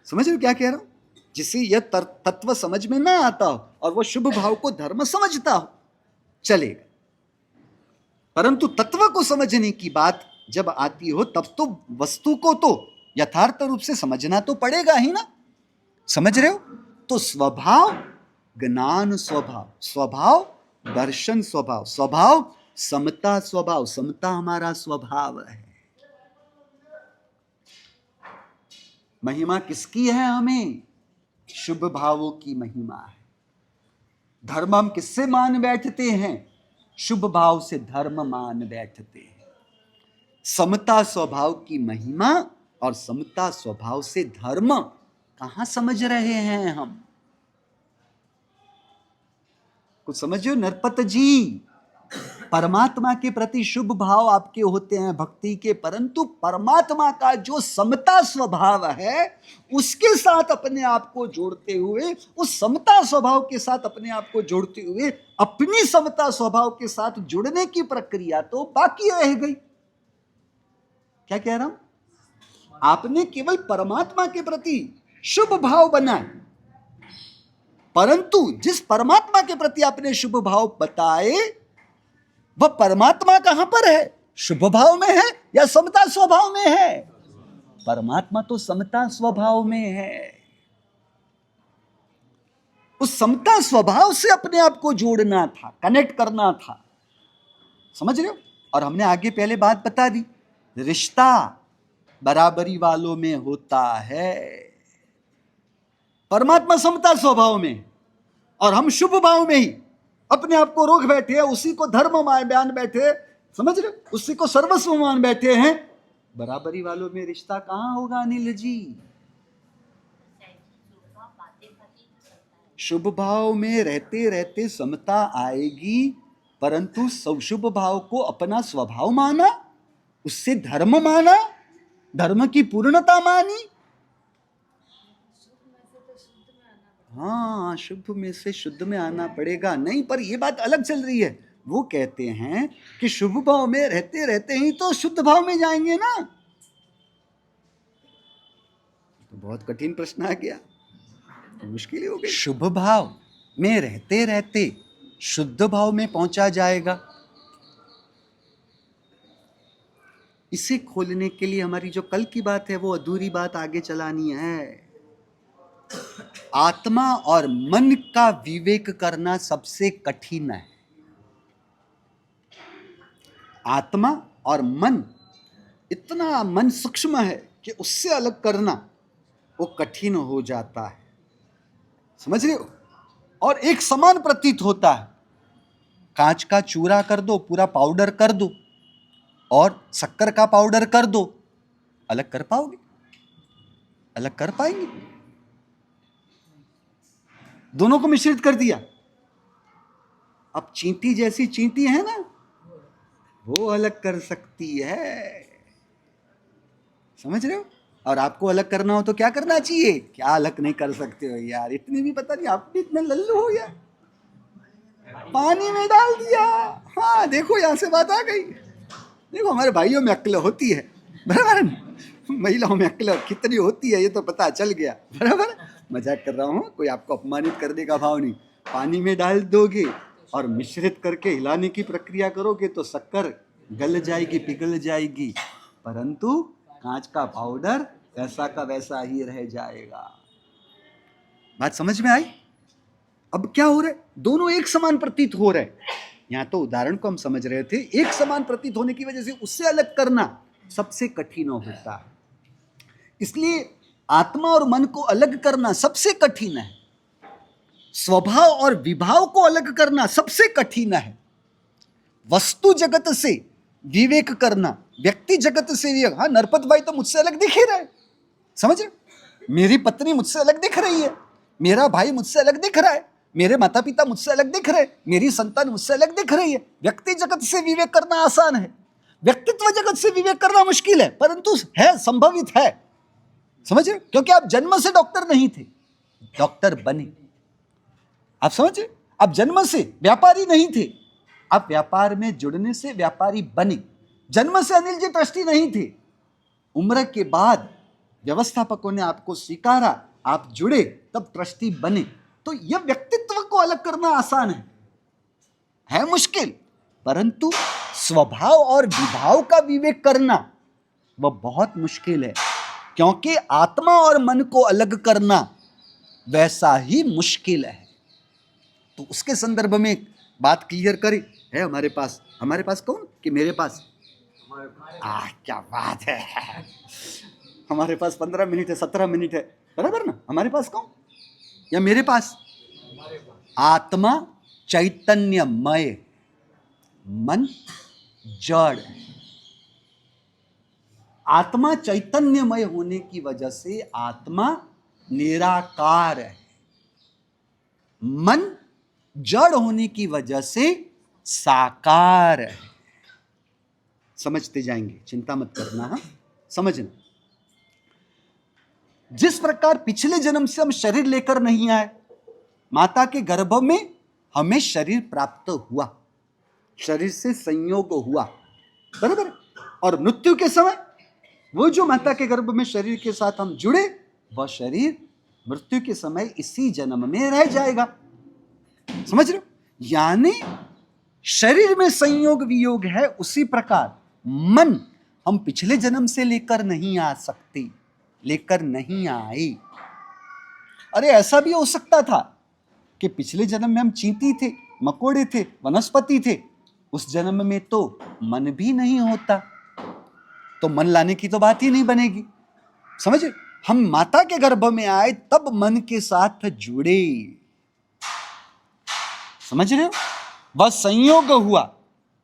समझ रहे हो क्या कह रहा हूं? जिसे यह तत्व समझ में ना आता हो और वह शुभ भाव को धर्म समझता हो, चलेगा। परंतु तत्व को समझने की बात जब आती हो, तब तो वस्तु को तो यथार्थ रूप से समझना तो पड़ेगा ही ना। समझ रहे हो? तो स्वभाव ज्ञान स्वभाव, स्वभाव दर्शन स्वभाव, स्वभाव समता स्वभाव, समता हमारा स्वभाव है। महिमा किसकी है? हमें शुभ भावों की महिमा है। धर्म हम किससे मान बैठते हैं? शुभ भाव से धर्म मान बैठते हैं। समता स्वभाव की महिमा और समता स्वभाव से धर्म कहां समझ रहे हैं हम? कुछ समझिए नरपत जी, परमात्मा के प्रति शुभ भाव आपके होते हैं भक्ति के, परंतु परमात्मा का जो समता स्वभाव है उसके साथ अपने आप को जोड़ते हुए, उस समता स्वभाव के साथ अपने आप को जोड़ते हुए अपनी समता स्वभाव के साथ जुड़ने की प्रक्रिया तो बाकी रह गई। क्या कह रहा हूं? आपने केवल परमात्मा के प्रति शुभ भाव बनाए, परंतु जिस परमात्मा के प्रति आपने शुभ भाव बताए वह परमात्मा कहां पर है? शुभ भाव में है या समता स्वभाव में है? परमात्मा तो समता स्वभाव में है। उस समता स्वभाव से अपने आप को जोड़ना था, कनेक्ट करना था, समझ रहे हो? और हमने आगे पहले बात बता दी, रिश्ता बराबरी वालों में होता है। परमात्मा समता स्वभाव में और हम शुभ भाव में ही अपने आप को रोक बैठे हैं, उसी को धर्म मान बैठे, समझ रहे हो? उसी को सर्वस्व मान बैठे हैं। बराबरी वालों में रिश्ता कहां होगा अनिल जी? शुभ भाव में रहते रहते समता आएगी, परंतु शुभ भाव को अपना स्वभाव माना, उससे धर्म माना, धर्म की पूर्णता मानी। हाँ, शुभ में से शुद्ध में आना पड़ेगा। नहीं, पर यह बात अलग चल रही है। वो कहते हैं कि शुभ भाव में रहते रहते ही तो शुद्ध भाव में जाएंगे ना। तो बहुत कठिन प्रश्न आ गया, तो मुश्किल ही हो गई। शुभ भाव में रहते रहते शुद्ध भाव में पहुंचा जाएगा। इसे खोलने के लिए हमारी जो कल की बात है वो अधूरी बात आगे चलानी है। आत्मा और मन का विवेक करना सबसे कठिन है। आत्मा और मन, इतना मन सूक्ष्म है कि उससे अलग करना वो कठिन हो जाता है, समझ रहे हो? और एक समान प्रतीत होता है। कांच का चूरा कर दो, पूरा पाउडर कर दो, और शक्कर का पाउडर कर दो, अलग कर पाओगे? अलग कर पाएंगे? दोनों को मिश्रित कर दिया, अब चींटी जैसी चींटी है ना, वो अलग कर सकती है, समझ रहे हो? और आपको अलग करना हो तो क्या करना चाहिए? क्या अलग नहीं कर सकते हो यार, इतने भी पता नहीं, आप भी इतने लल्लू हो यार। पानी में डाल दिया, हाँ देखो यहां से बात आ गई। देखो हमारे भाइयों में अक्ल होती है, बराबर, महिलाओं में अक्ल कितनी होती है ये तो पता चल गया, बराबर। मजाक कर रहा हूँ, कोई आपको अपमानित करने का भाव नहीं। पानी में डाल दोगे और मिश्रित करके हिलाने की प्रक्रिया करोगे तो शक्कर गल जाएगी, पिघल जाएगी, परंतु कांच का पाउडर वैसा का वैसा ही रह जाएगा। बात समझ में आई? अब क्या हो रहा है, दोनों एक समान प्रतीत हो रहे हैं। यहां तो उदाहरण को हम समझ रहे थे, एक समान प्रतीत होने की वजह से उससे अलग करना सबसे कठिन होता है। इसलिए आत्मा और मन को अलग करना सबसे कठिन है। स्वभाव और विभाव को अलग करना सबसे कठिन है। वस्तु जगत से विवेक करना, व्यक्ति जगत से विवेक। हाँ, नरपत भाई तो मुझसे अलग दिख ही रहे, समझ रहे? मेरी पत्नी मुझसे अलग दिख रही है, मेरा भाई मुझसे अलग दिख रहा है, मेरे माता पिता मुझसे अलग दिख रहे, मेरी संतान मुझसे अलग दिख रही है। व्यक्ति जगत से विवेक करना आसान है, व्यक्तित्व जगत से विवेक करना मुश्किल है, परंतु है, संभवित है, समझ रहे? क्योंकि आप जन्म से डॉक्टर नहीं थे, डॉक्टर बने। आप समझे? आप जन्म से व्यापारी नहीं थे, आप व्यापार में जुड़ने से व्यापारी बने। जन्म से अनिल जी ट्रस्टी नहीं थे, उम्र के बाद व्यवस्थापकों ने आपको स्वीकारा, आप जुड़े, तब ट्रस्टी बने। तो यह व्यक्तित्व को अलग करना आसान है मुश्किल, परंतु स्वभाव और विभाव का विवेक करना वह बहुत मुश्किल है, क्योंकि आत्मा और मन को अलग करना वैसा ही मुश्किल है। तो उसके संदर्भ में बात क्लियर करें, है हमारे पास कौन कि मेरे पास? क्या बात है, हमारे पास 15 मिनट है, 17 मिनट है, बराबर ना? हमारे पास कौन या मेरे पास? आत्मा चैतन्यमय, मन जड़। आत्मा चैतन्यमय होने की वजह से आत्मा निराकार है, मन जड़ होने की वजह से साकार है। समझते जाएंगे, चिंता मत करना, हाँ समझना। जिस प्रकार पिछले जन्म से हम शरीर लेकर नहीं आए, माता के गर्भ में हमें शरीर प्राप्त हुआ, शरीर से संयोग हुआ, बराबर। और मृत्यु के समय वो जो माता के गर्भ में शरीर के साथ हम जुड़े, वह शरीर मृत्यु के समय इसी जन्म में रह जाएगा, समझ रहे हो? यानी शरीर में संयोग वियोग है, उसी प्रकार मन हम पिछले जन्म से लेकर नहीं आ सकते, लेकर नहीं आए। अरे ऐसा भी हो सकता था कि पिछले जन्म में हम चींटी थे, मकोड़े थे, वनस्पति थे, उस जन्म में तो मन भी नहीं होता, तो मन लाने की तो बात ही नहीं बनेगी। समझे? हम माता के गर्भ में आए तब मन के साथ जुड़े, समझ रहे हो? वह संयोग हुआ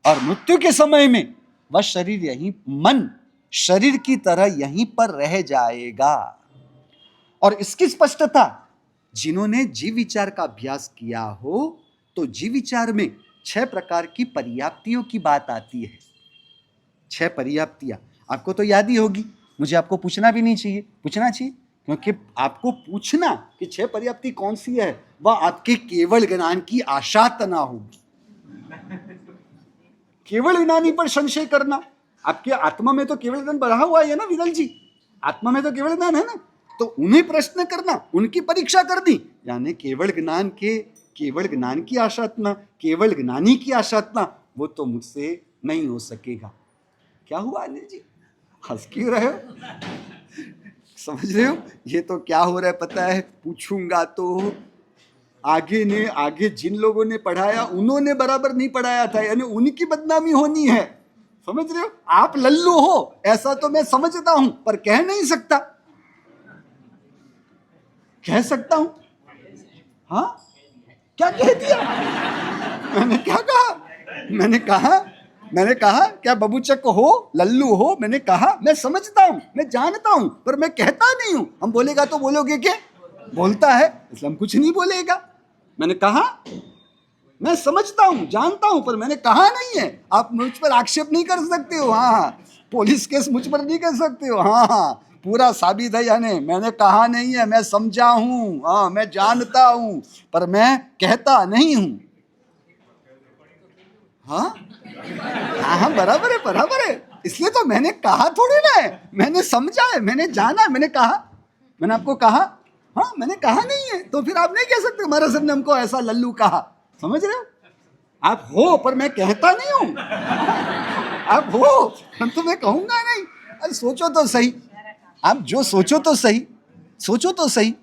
और मृत्यु के समय में वह शरीर यहीं, मन शरीर की तरह यहीं पर रह जाएगा। और इसकी स्पष्टता जिन्होंने जीव विचार का अभ्यास किया हो तो जीव विचार में 6 प्रकार की पर्याप्तियों की बात आती है। 6 पर्याप्तियां आपको तो याद ही होगी, मुझे आपको पूछना भी नहीं चाहिए, पूछना चाहिए, क्योंकि आपको पूछना कि 6 पर्याप्ति कौन सी है वह आपके केवल ज्ञान की आशात ना होगी। केवल ज्ञानी पर संशय करना, आपके आत्मा में तो केवल ज्ञान बढ़ा हुआ है ना विरल जी, आत्मा में तो केवल ज्ञान है ना, तो उन्हें प्रश्न करना, उनकी परीक्षा करनी, यानी केवल ज्ञान की आशातना, केवल ज्ञानी की आशातना, वो तो मुझसे नहीं हो सकेगा। क्या हुआ अनिल जी, हंस क्यों रहे हो? समझ रहे हो ये तो क्या हो रहा है पता है? पूछूंगा तो आगे जिन लोगों ने पढ़ाया उन्होंने बराबर नहीं पढ़ाया था, यानी उनकी बदनामी होनी है। समझ रहे हो? आप लल्लू हो ऐसा तो मैं समझता हूं, पर कह नहीं सकता। कह सकता हूं? हाँ, क्या कह दिया? मैंने क्या कहा? मैंने कहा क्या बबूचक हो, लल्लू हो? मैंने कहा मैं समझता हूं, मैं जानता हूं, पर मैं कहता नहीं हूं। हम बोलेगा तो बोलोगे क्या? बोलता है इसलिए हम कुछ नहीं बोलेगा। मैंने कहा मैं समझता हूं, जानता हूं, पर मैंने कहा नहीं है। आप मुझ पर आक्षेप नहीं कर सकते हो। हाँ, पुलिस केस मुझ पर नहीं कर सकते हो। हाँ, पूरा साबित है, यानी मैंने कहा नहीं है, मैं समझा हूं, हाँ मैं जानता हूं, पर मैं कहता नहीं हूं। हाँ हाँ, बराबर है। इसलिए तो मैंने कहा थोड़ी ना है, मैंने समझा है, मैंने जाना है, मैंने कहा, मैंने आपको कहा। हाँ, मैंने कहा नहीं है, तो फिर आप नहीं कह सकते हमारा सबने हमको ऐसा लल्लू कहा। समझ रहे हो? आप हो, पर मैं कहता नहीं हूं। आप हो, तो मैं कहूंगा नहीं। अरे सोचो तो सही, आप जो सोचो तो सही।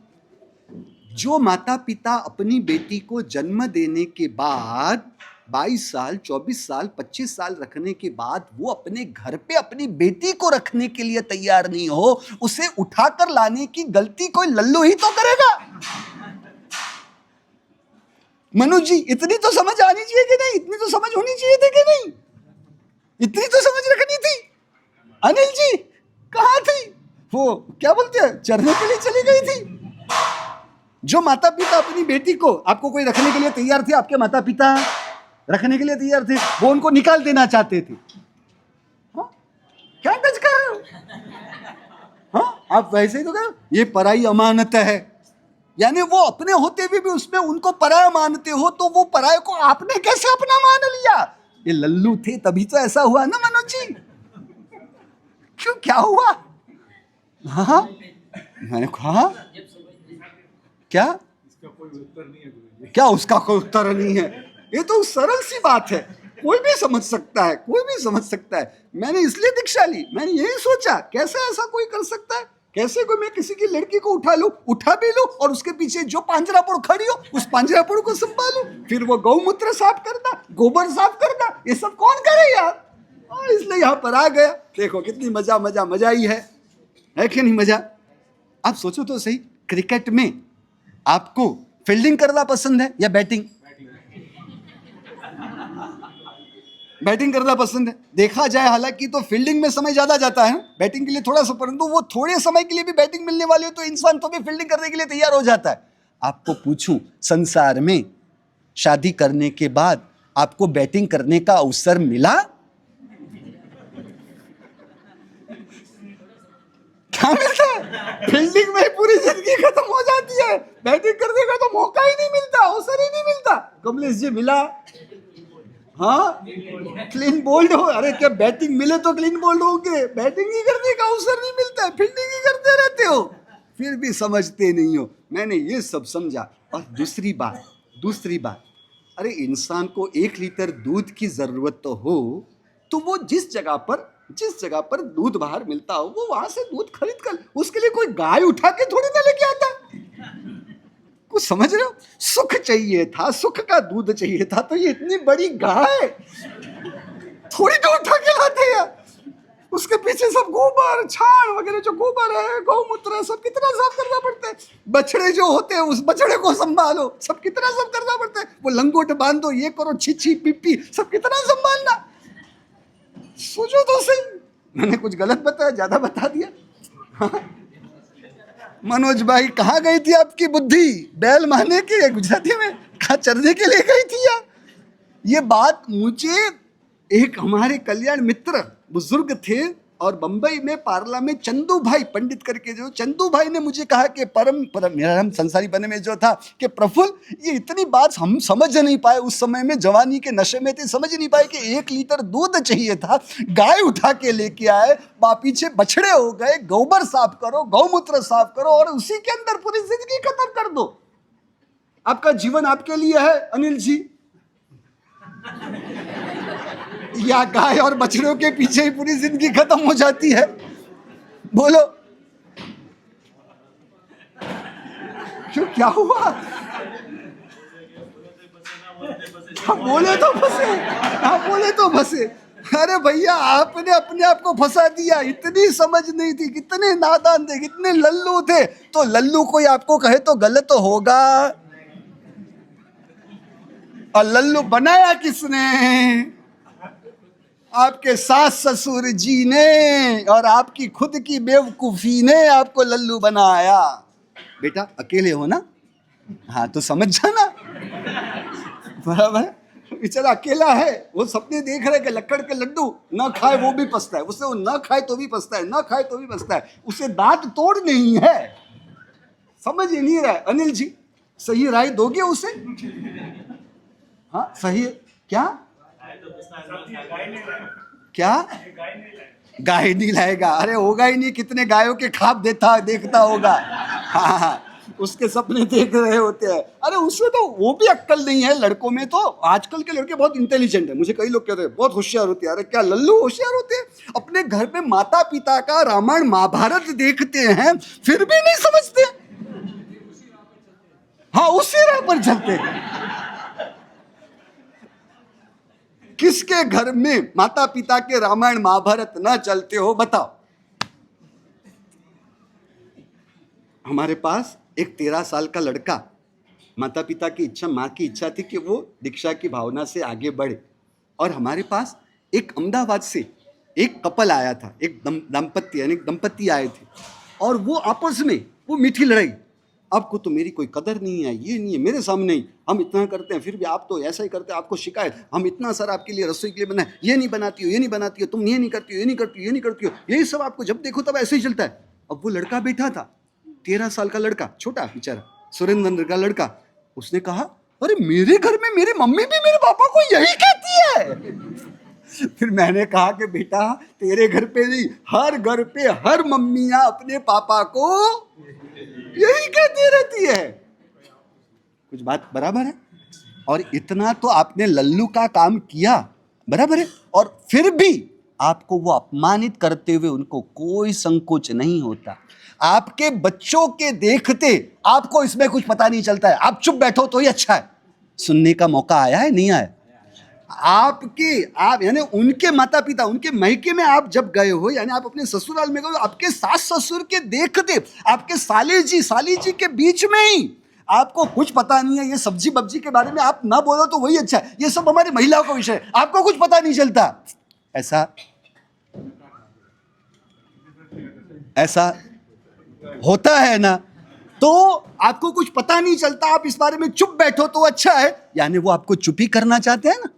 जो माता पिता अपनी बेटी को जन्म देने के बाद 22 साल, 24 साल, 25 साल रखने के बाद वो अपने घर पे अपनी बेटी को रखने के लिए तैयार नहीं हो, उसे उठाकर लाने की गलती कोई लल्लू ही तो करेगा। मनु जी, इतनी तो समझ आनी चाहिए कि नहीं? इतनी तो समझ होनी चाहिए थी कि नहीं? इतनी तो समझ रखनी थी। अनिल जी कहाँ थी वो? क्या बोलते हैं, चरने के लिए चली गई थी। जो माता पिता अपनी बेटी को, आपको कोई रखने के लिए तैयार थे, आपके माता पिता रखने के लिए तैयार थे, वो उनको निकाल देना चाहते थे। हाँ? क्या टच कर रहे हो? हाँ, आप वैसे ही तो करो, ये पराई अमानत है, यानी वो अपने होते हुए भी उसमें उनको पराया मानते हो, तो वो पराये को आपने कैसे अपना मान लिया? ये लल्लू थे तभी तो ऐसा हुआ ना मनोज जी। क्यों, क्या हुआ? हाँ, मैंने कहा क्या उसका कोई उत्तर नहीं है। ये तो सरल सी बात है, कोई भी समझ सकता है। मैंने इसलिए दीक्षा ली, मैंने यही सोचा कैसे ऐसा कोई कर सकता है, कैसे कोई, मैं किसी की लड़की को उठा भी लूं और उसके पीछे जो पांजरापुर खड़ी हो उस पांजरापुर को संभालूं, फिर वो गौमूत्र साफ करना, गोबर साफ करना, ये सब कौन करे यार? इसलिए यहाँ पर आ गया। देखो कितनी मजा ही है कि नहीं मजा? आप सोचो तो सही, क्रिकेट में आपको फील्डिंग करना पसंद है या बैटिंग? बैटिंग करना पसंद है। देखा जाए हालांकि तो फील्डिंग में समय ज्यादा जाता है, बैटिंग के लिए थोड़ा सा, परंतु वो थोड़े समय के लिए भी बैटिंग मिलने वाली हो तो इंसान तो भी फील्डिंग करने के लिए तैयार हो जाता है। आपको पूछूं, संसार में शादी करने के बाद आपको बैटिंग करने का अवसर मिला? क्या मिलता है? फील्डिंग में पूरी जिंदगी खत्म हो जाती है, बैटिंग करने का तो मौका ही नहीं मिलता, अवसर ही नहीं मिलता। कमलेश जी मिला? हाँ, क्लीन बोल्ड हो। अरे क्या बैटिंग मिले तो क्लीन बोल्ड होगे? बैटिंग ही करने का अवसर नहीं मिलता है, फील्डिंग ही करते रहते हो, फिर भी समझते नहीं हो। मैंने ये सब समझा। और दूसरी बात, अरे इंसान को 1 लीटर दूध की जरूरत तो हो, तो वो जिस जगह पर दूध बाहर मिलता हो वो वहां से दूध खरीद कर, उसके लिए कोई गाय उठा के थोड़ी ना लेके आता। कुछ समझ रहे हो? सुख चाहिए था, सुख का दूध चाहिए था, तो ये इतनी बड़ी गाय थोड़ी ना उठा के लाते यार। उसके पीछे सब गोबर छाण वगैरह, जो गोबर है गौमूत्र है, सब कितना साफ करना पड़ता है। बछड़े जो होते हैं उस बछड़े को संभालो, सब कितना सब करना पड़ता है। वो लंगोट बांधो, ये करो, छिछी पिप्पी, सब कितना संभालना। सोचो तो सही, मैंने कुछ गलत बताया, ज्यादा बता दिया? हाँ? मनोज भाई कहाँ गई थी आपकी बुद्धि? बैल मारने के गुजराती में कहाँ चरने के लिए गई थी यार? ये बात मुझे एक हमारे कल्याण मित्र बुजुर्ग थे और बंबई में पार्ला में चंदू भाई पंडित करके, जो चंदू भाई ने मुझे कहा कि परम मेरा नाम संसारी बने में जो था कि प्रफुल्ल ये इतनी बात हम समझ नहीं पाए, उस समय में जवानी के नशे में थे, समझ नहीं पाए कि 1 लीटर दूध चाहिए था, गाय उठा के लेके आए, पीछे बछड़े हो गए, गोबर साफ करो, गौमूत्र साफ करो और उसी के अंदर पूरी जिंदगी खत्म कर दो। आपका जीवन आपके लिए है अनिल जी, या गाय और बछड़ों के पीछे ही पूरी जिंदगी खत्म हो जाती है? बोलो क्यों, क्या हुआ? बोले तो फंसे, बोले तो फंसे। अरे भैया आपने अपने आप को फंसा दिया, इतनी समझ नहीं थी, कितने नादान थे, कितने लल्लू थे। तो लल्लू कोई आपको कहे तो गलत तो होगा, और लल्लू बनाया किसने? आपके सास ससुर जी ने, और आपकी खुद की बेवकूफी ने आपको लल्लू बनाया। बेटा अकेले हो ना, हाँ तो समझ जाना, बराबर। बेचारा अकेला है, वो सपने देख रहे कि लक्कड़ के लड्डू ना खाए वो भी पछता है, उसे वो ना खाए तो भी पछता है, ना खाए तो भी पछता है, उसे दांत तोड़ नहीं है, समझ ही नहीं रहा है। अनिल जी सही राय दोगे उसे? हाँ सही है। क्या क्या गाय नहीं लाएगा? अरे होगा ही नहीं, कितने गायों के खाब देखता होगा। हाँ उसके सपने देख रहे होते हैं। अरे उसमें तो वो भी अक्कल नहीं है लड़कों में। तो आजकल के लड़के बहुत इंटेलिजेंट है, मुझे कई लोग कहते हैं बहुत होशियार होते हैं। अरे क्या लल्लू होशियार होते हैं? अपने घर पे माता पिता का रामायण महाभारत देखते हैं फिर भी नहीं समझते। हाँ उसी राह पर चलते हैं। किसके घर में माता पिता के रामायण महाभारत ना चलते हो बताओ? हमारे पास एक 13 साल का लड़का, माता पिता की इच्छा, माँ की इच्छा थी कि वो दीक्षा की भावना से आगे बढ़े, और हमारे पास एक अहमदाबाद से एक कपल आया था, एक दंपत्ति आए थे, और वो आपस में वो मीठी लड़ाई, आपको तो मेरी कोई कदर नहीं है, ये नहीं है, मेरे सामने ही हम इतना करते हैं फिर भी आप तो ऐसा ही करते हैं, आपको शिकायत, हम इतना सारा आपके लिए रसोई के लिए बनाए, ये नहीं बनाती हो, ये नहीं बनाती हो, तुम ये नहीं करती हो, ये नहीं करती हो, ये नहीं करती हो, यही सब आपको जब देखो तब ऐसे ही चलता है। अब वो लड़का बैठा था, 13 साल का लड़का, छोटा बेचारा, सुरेंद्र का लड़का, उसने कहा अरे मेरे घर में मेरी मम्मी भी मेरे पापा को यही कहती है। फिर मैंने कहा कि बेटा तेरे घर पे नहीं, हर घर पे हर मम्मियां अपने पापा को यही कहती रहती है। कुछ बात बराबर है? और इतना तो आपने लल्लू का काम किया, बराबर है, और फिर भी आपको वो अपमानित करते हुए उनको कोई संकोच नहीं होता। आपके बच्चों के देखते आपको इसमें कुछ पता नहीं चलता है, आप चुप बैठो तो ही अच्छा है। सुनने का मौका आया है नहीं आया? आप यानी उनके माता पिता, उनके मैके में आप जब गए हो, यानी आप अपने ससुराल में गए हो, आपके सास ससुर के देखते, आपके साली जी के बीच में ही आपको कुछ पता नहीं है, ये सब्जी बब्जी के बारे में आप ना बोलो तो वही अच्छा है, ये सब हमारी महिलाओं का विषय है, आपको कुछ पता नहीं चलता। ऐसा होता है ना? तो आपको कुछ पता नहीं चलता, आप इस बारे में चुप बैठो तो अच्छा है, यानी वो आपको चुप ही करना चाहते हैं ना?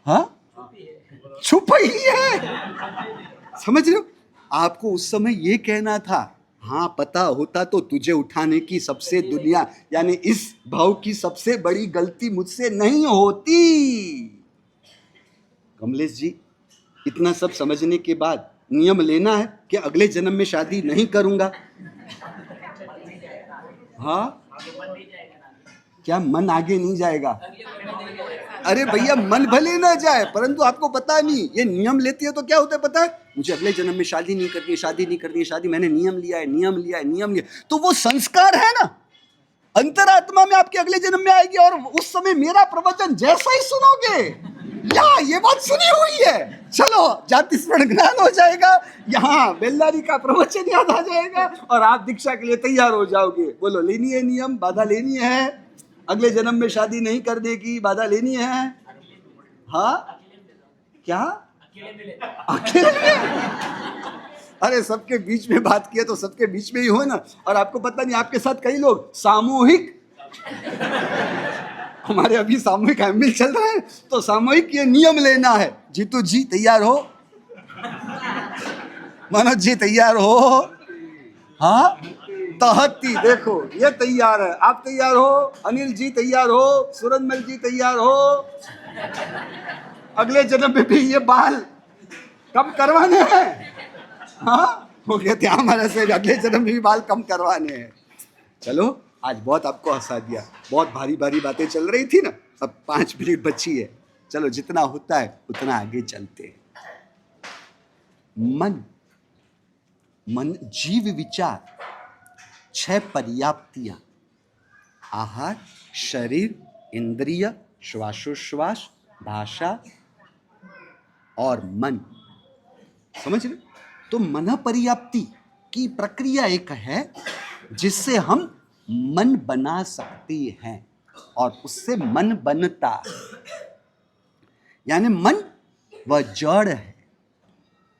हाँ चुप ही है, समझ रहे हो? आपको उस समय ये कहना था, हाँ पता होता तो तुझे उठाने की सबसे दुनिया यानी इस भाव की सबसे बड़ी गलती मुझसे नहीं होती। कमलेश जी इतना सब समझने के बाद नियम लेना है कि अगले जन्म में शादी नहीं करूंगा। हाँ क्या मन आगे नहीं जाएगा? अरे भैया, मन भले ना जाए, परंतु आपको पता नहीं, ये नियम लेती है तो क्या होता है पता है? मुझे अगले जन्म में शादी नहीं करनी है, शादी नहीं करनी है, शादी, मैंने नियम लिया है, नियम लिया है, नियम लिया। तो वो संस्कार है ना, अंतरात्मा में आपके अगले जन्म में आएगी, और उस समय मेरा प्रवचन जैसा ही सुनोगे, या ये बात सुनी हुई है, चलो जाति स्मरण ज्ञान हो जाएगा, यहाँ बेल्लारी का प्रवचन याद आ जाएगा, और आप दीक्षा के लिए तैयार हो जाओगे। बोलो, लेनी है नियम, बाधा लेनी है, अगले जन्म में शादी नहीं करने की बाधा लेनी है? हाँ, क्या अकेले? अरे सबके बीच में बात किया तो सबके बीच में ही हो ना। और आपको पता नहीं, आपके साथ कई लोग सामूहिक, हमारे अभी सामूहिक एमबिल चल रहा है, तो सामूहिक ये नियम लेना है। जीतू जी तैयार हो? मनोज जी तैयार हो? हाँ, तहती देखो ये तैयार है, आप तैयार हो? अनिल जी तैयार हो? सुरनमल जी तैयार हो? अगले जन्म में भी ये बाल कम करवाने हैं। हाँ, वो कहते हैं हमारे से अगले जन्म में भी बाल कम करवाने हैं। चलो, आज बहुत आपको हंसा दिया, बहुत भारी भारी बातें चल रही थी ना, अब 5 मिनट बची है, चलो जितना होता है उतना आगे चलते हैं। मन जीव विचार 6 पर्याप्तियां, आहार, शरीर, इंद्रिय, श्वासोश्वास, भाषा और मन। समझ रहे? तो मन पर्याप्ति की प्रक्रिया एक है जिससे हम मन बना सकते हैं, और उससे मन बनता है। यानी मन वह जड़ है,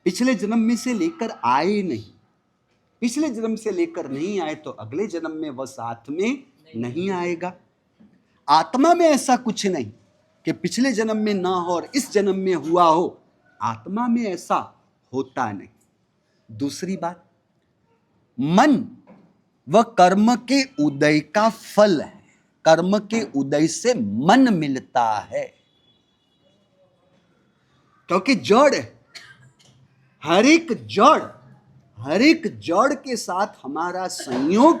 पिछले जन्म में से लेकर आए नहीं, पिछले जन्म से लेकर नहीं आए तो अगले जन्म में वह साथ में नहीं आएगा। आत्मा में ऐसा कुछ नहीं कि पिछले जन्म में ना हो और इस जन्म में हुआ हो, आत्मा में ऐसा होता नहीं। दूसरी बात, मन वह कर्म के उदय का फल है, कर्म के उदय से मन मिलता है, क्योंकि जड़ है। हर एक जड़ के साथ हमारा संयोग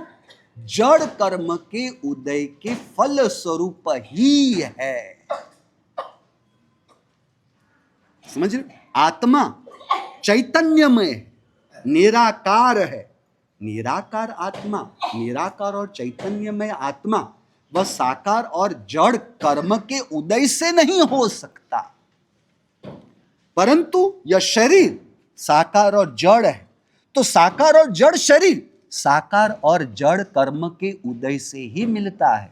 जड़ कर्म के उदय के फल स्वरूप ही है। समझ रहे? आत्मा चैतन्यमय है, निराकार है। निराकार आत्मा, निराकार और चैतन्यमय आत्मा वह साकार और जड़ कर्म के उदय से नहीं हो सकता, परंतु यह शरीर साकार और जड़ है, तो साकार और जड़ शरीर साकार और जड़ कर्म के उदय से ही मिलता है।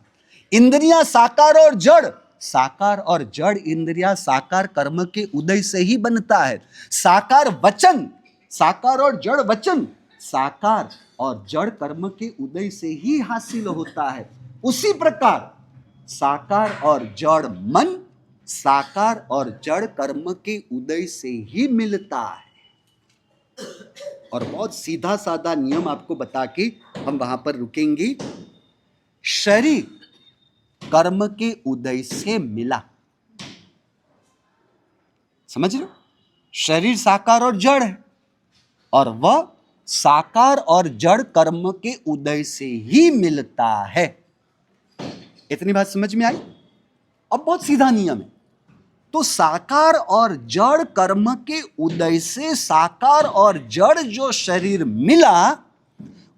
इंद्रियां साकार और जड़, साकार और जड़ इंद्रियां साकार कर्म के उदय से ही बनता है। साकार वचन, साकार और जड़ वचन साकार और जड़ कर्म के उदय से ही हासिल होता है। उसी प्रकार साकार और जड़ मन साकार और जड़ कर्म के उदय से ही मिलता है। और बहुत सीधा साधा नियम आपको बता के हम वहां पर रुकेंगे। शरीर कर्म के उदय से मिला, समझ रहे हो? शरीर साकार और जड़ है, और वह साकार और जड़ कर्म के उदय से ही मिलता है। इतनी बात समझ में आई? अब बहुत सीधा नियम है। तो साकार और जड़ कर्म के उदय से साकार और जड़ जो शरीर मिला,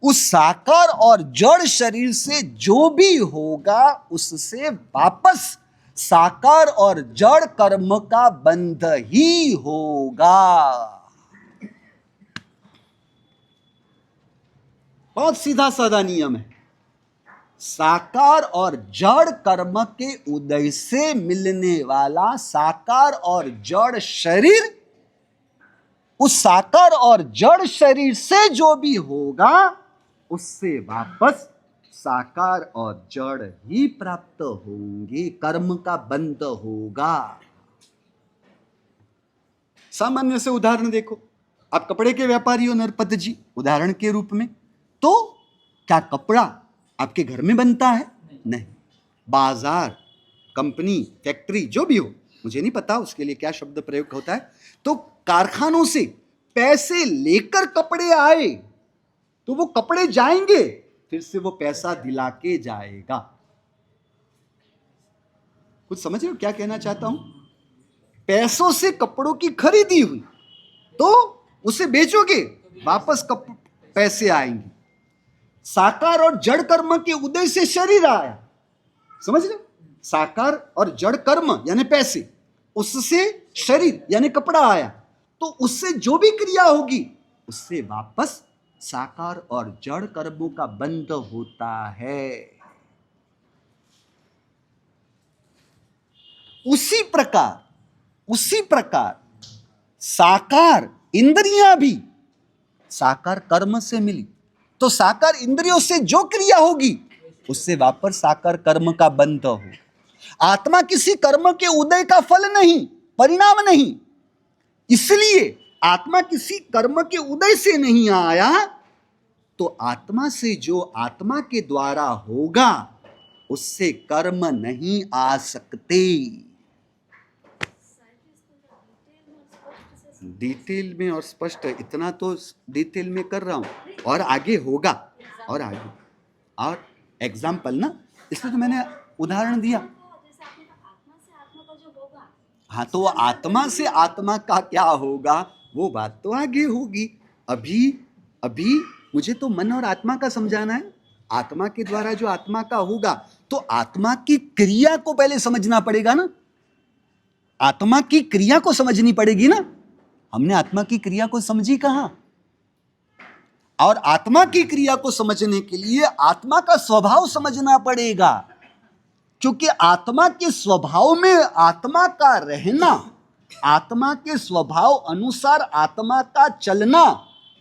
उस साकार और जड़ शरीर से जो भी होगा उससे वापस साकार और जड़ कर्म का बंध ही होगा। बहुत सीधा साधा नियम है। साकार और जड़ कर्म के उदय से मिलने वाला साकार और जड़ शरीर, उस साकार और जड़ शरीर से जो भी होगा उससे वापस साकार और जड़ ही प्राप्त होंगे, कर्म का बंध होगा। सामान्य से उदाहरण देखो, आप कपड़े के व्यापारी हो नरपत जी, उदाहरण के रूप में, तो क्या कपड़ा आपके घर में बनता है? नहीं। बाजार, कंपनी, फैक्ट्री जो भी हो, मुझे नहीं पता उसके लिए क्या शब्द प्रयोग होता है, तो कारखानों से पैसे लेकर कपड़े आए तो वो कपड़े जाएंगे, फिर से वो पैसा दिला के जाएगा। कुछ समझ रहे हो क्या कहना चाहता हूं? पैसों से कपड़ों की खरीदी हुई तो उसे बेचोगे, वापस पैसे आएंगे। साकार और जड़ कर्म के उदय से शरीर आया, समझ रहे हो? साकार और जड़ कर्म यानी पैसे, उससे शरीर यानी कपड़ा आया, तो उससे जो भी क्रिया होगी उससे वापस साकार और जड़ कर्मों का बंध होता है। उसी प्रकार साकार इंद्रियां भी साकार कर्म से मिली, तो साकार इंद्रियों से जो क्रिया होगी उससे वापस साकार कर्म का बंध हो। आत्मा किसी कर्म के उदय का फल नहीं, परिणाम नहीं, इसलिए आत्मा किसी कर्म के उदय से नहीं आया, तो आत्मा से जो आत्मा के द्वारा होगा उससे कर्म नहीं आ सकते। डिटेल में और स्पष्ट, इतना तो डिटेल में कर रहा हूं, और आगे होगा, और आगे और एग्जाम्पल ना, इसलिए तो मैंने उदाहरण दिया। हाँ, तो आत्मा से आत्मा का क्या होगा वो बात तो आगे होगी। अभी अभी मुझे तो मन और आत्मा का समझाना है। आत्मा के द्वारा जो आत्मा का होगा, तो आत्मा की क्रिया को पहले समझना पड़ेगा ना, आत्मा की क्रिया को समझनी पड़ेगी ना। हमने आत्मा की क्रिया को समझी कहां? और आत्मा की क्रिया को समझने के लिए आत्मा का स्वभाव समझना पड़ेगा, क्योंकि आत्मा के स्वभाव में आत्मा का रहना, आत्मा के स्वभाव अनुसार आत्मा का चलना,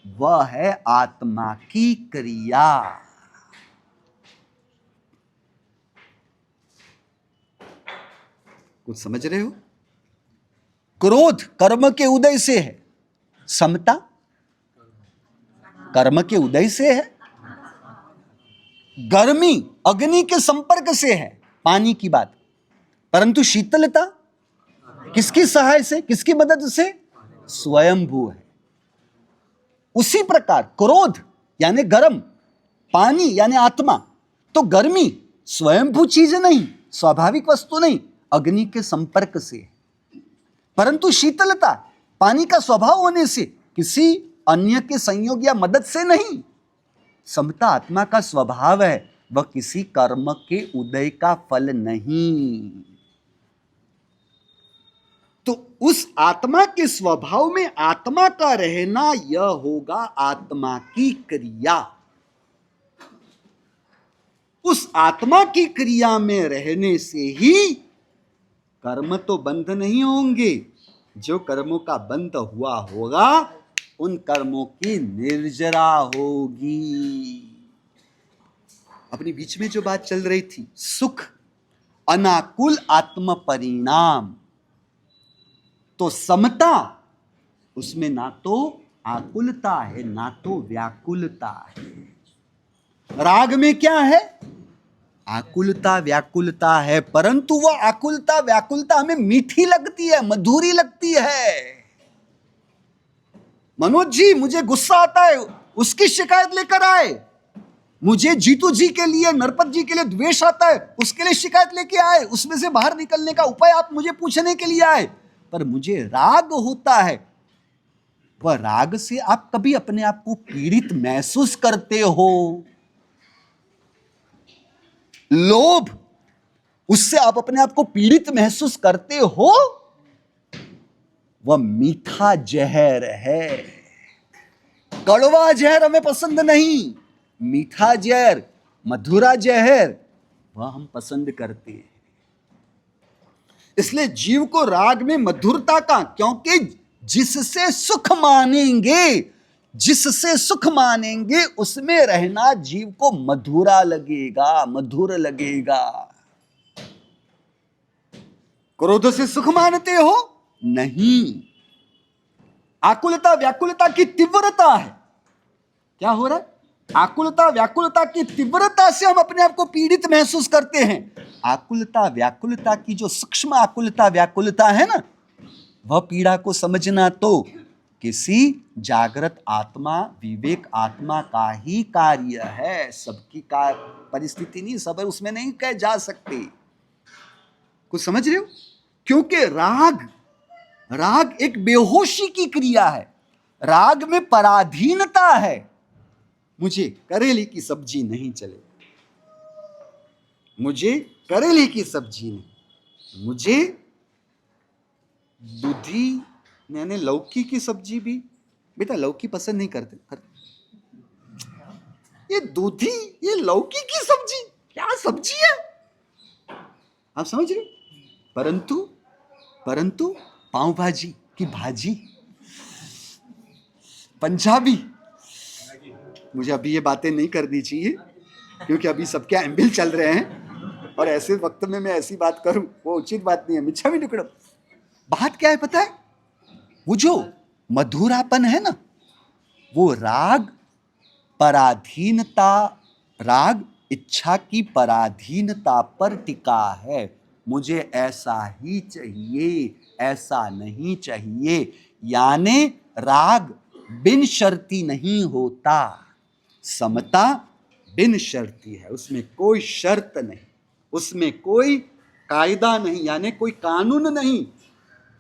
वह है आत्मा की क्रिया। कुछ समझ रहे हो? क्रोध कर्म के उदय से है, समता कर्म के उदय से है, गर्मी अग्नि के संपर्क से है, पानी की बात, परंतु शीतलता किसकी सहाय से, किसकी मदद से? स्वयंभू है। उसी प्रकार क्रोध यानी गर्म, पानी यानी आत्मा, तो गर्मी स्वयंभू चीज नहीं, स्वाभाविक वस्तु नहीं, अग्नि के संपर्क से, परंतु शीतलता पानी का स्वभाव होने से, किसी अन्य के संयोग या मदद से नहीं। समता आत्मा का स्वभाव है, वह किसी कर्म के उदय का फल नहीं। तो उस आत्मा के स्वभाव में आत्मा का रहना, यह होगा आत्मा की क्रिया। उस आत्मा की क्रिया में रहने से ही कर्म तो बंध नहीं होंगे, जो कर्मों का बंध हुआ होगा उन कर्मों की निर्जरा होगी। अपने बीच में जो बात चल रही थी, सुख अनाकुल आत्म परिणाम, तो समता उसमें ना तो आकुलता है ना तो व्याकुलता है। राग में क्या है? आकुलता व्याकुलता है, परंतु वह आकुलता व्याकुलता हमें मीठी लगती है, मधुरी लगती है। मनोज जी मुझे गुस्सा आता है, उसकी शिकायत लेकर आए। मुझे जीतू जी के लिए, नरपत जी के लिए द्वेष आता है, उसके लिए शिकायत लेके आए। उसमें से बाहर निकलने का उपाय आप मुझे पूछने के लिए आए। पर मुझे राग होता है, वह राग से आप कभी अपने आप को पीड़ित महसूस करते हो? लोभ, उससे आप अपने आप को पीड़ित महसूस करते हो? वह मीठा जहर है। कड़वा जहर हमें पसंद नहीं, मीठा जहर, मधुरा जहर, वह हम पसंद करते हैं। इसलिए जीव को राग में मधुरता का, क्योंकि जिससे सुख मानेंगे, जिससे सुख मानेंगे उसमें रहना जीव को मधुरा लगेगा, मधुर लगेगा। क्रोध से सुख मानते हो? नहीं। आकुलता व्याकुलता की तीव्रता है। क्या हो रहा है? आकुलता व्याकुलता की तीव्रता से हम अपने आप को पीड़ित महसूस करते हैं। आकुलता व्याकुलता की जो सूक्ष्म आकुलता व्याकुलता है ना, वह पीड़ा को समझना तो किसी जागृत आत्मा, विवेक आत्मा का ही कार्य है। सबकी का परिस्थिति नहीं, सब उसमें नहीं कह जा सकते। कुछ समझ रहे हो? क्योंकि राग एक बेहोशी की क्रिया है, राग में पराधीनता है। मुझे करेले की सब्जी नहीं चले, मुझे करेले की सब्जी नहीं, मुझे दूधी यानी लौकी की सब्जी भी, बेटा लौकी पसंद नहीं करते, ये दूधी, ये लौकी की सब्जी, क्या सब्जी है, आप समझ रहे हो? परंतु पाव भाजी की भाजी, पंजाबी, मुझे अभी ये बातें नहीं करनी चाहिए क्योंकि अभी सबके एम्बिल चल रहे हैं और ऐसे वक्त में मैं ऐसी बात करूं वो उचित बात नहीं है। मिच्छा भी टुकड़ो, बात क्या है पता है? वो जो मधुरापन है ना, वो राग पराधीनता, राग इच्छा की पराधीनता पर टिका है। मुझे ऐसा ही चाहिए, ऐसा नहीं चाहिए, यानी राग बिन शर्ती नहीं होता, समता बिन शर्ती है, उसमें कोई शर्त नहीं, उसमें कोई कायदा नहीं, यानी कोई कानून नहीं।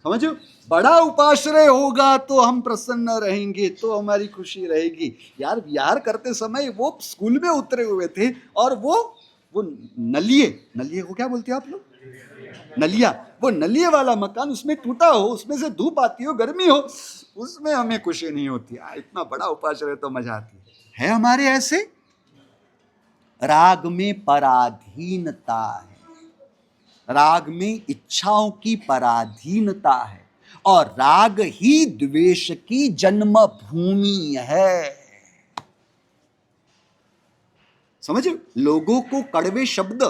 समझो, बड़ा उपाश्रय होगा तो हम प्रसन्न रहेंगे, तो हमारी खुशी रहेगी। यार विहार करते समय वो स्कूल में उतरे हुए थे और वो नलिये को क्या बोलते हैं आप लोग? नलिया, वो नलिये वाला मकान, उसमें टूटा हो, उसमें से धूप आती हो, गर्मी हो, उसमें हमें खुशी नहीं होती। इतना बड़ा उपाश्रय तो मजा आती है हमारे ऐसे। राग में पराधीनता है, राग में इच्छाओं की पराधीनता है, और राग ही द्वेष की जन्म भूमि है। समझे? लोगों को कड़वे शब्द,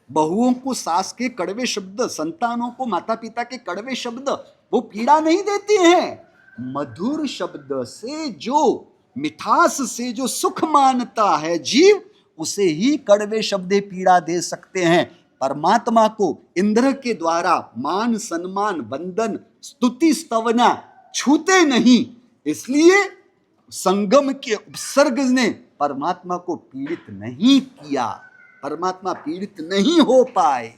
बहुओं को सास के कड़वे शब्द, संतानों को माता पिता के कड़वे शब्द वो पीड़ा नहीं देते हैं। मधुर शब्द से, जो मिठास से जो सुख मानता है जीव, उसे ही कड़वे शब्द पीड़ा दे सकते हैं। परमात्मा को इंद्र के द्वारा मान सम्मान वंदन स्तुति स्तवना छूते नहीं, इसलिए संगम के उपसर्ग ने परमात्मा को पीड़ित नहीं किया, परमात्मा पीड़ित नहीं हो पाए।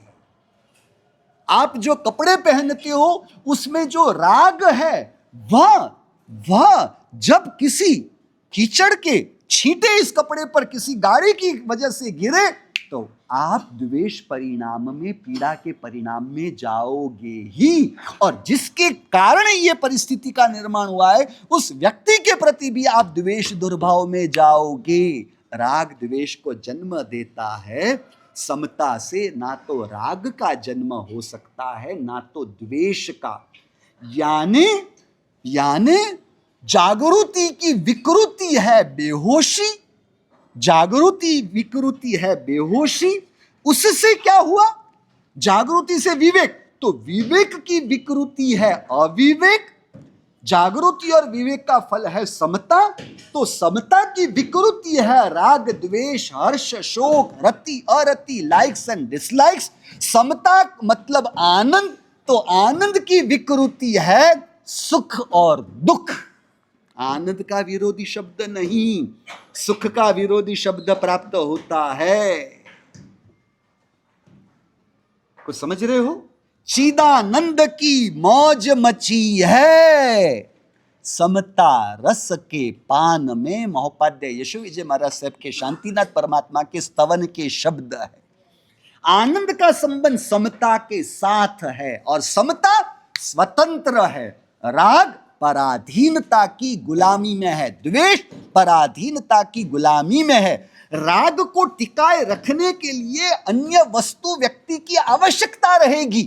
आप जो कपड़े पहनते हो उसमें जो राग है, वह जब किसी कीचड़ के छींटे इस कपड़े पर किसी गाड़ी की वजह से गिरे, तो आप द्वेष परिणाम में, पीड़ा के परिणाम में जाओगे ही। और जिसके कारण ये परिस्थिति का निर्माण हुआ है, उस व्यक्ति के प्रति भी आप द्वेष दुर्भाव में जाओगे। राग द्वेष को जन्म देता है, समता से ना तो राग का जन्म हो सकता है ना तो द्वेष का। यानी जागृति की विकृति है बेहोशी, जागृति विकृति है बेहोशी। उससे क्या हुआ? जागृति से विवेक, तो विवेक की विकृति है अविवेक। जागृति और विवेक का फल है समता, तो समता की विकृति है राग द्वेष हर्ष शोक रति अरति लाइक्स एंड डिसलाइक्स। समता मतलब आनंद, तो आनंद की विकृति है सुख और दुख। आनंद का विरोधी शब्द नहीं, सुख का विरोधी शब्द प्राप्त होता है। कुछ समझ रहे हो? चिदानंद की मौज मची है, समता रस के पान में। महोपाध्याय यशु विजय महाराज साहब के शांतिनाथ परमात्मा के स्तवन के शब्द है। आनंद का संबंध समता के साथ है, और समता स्वतंत्र है। राग पराधीनता की गुलामी में है, द्वेष पराधीनता की गुलामी में है। राग को टिकाए रखने के लिए अन्य वस्तु व्यक्ति की आवश्यकता रहेगी,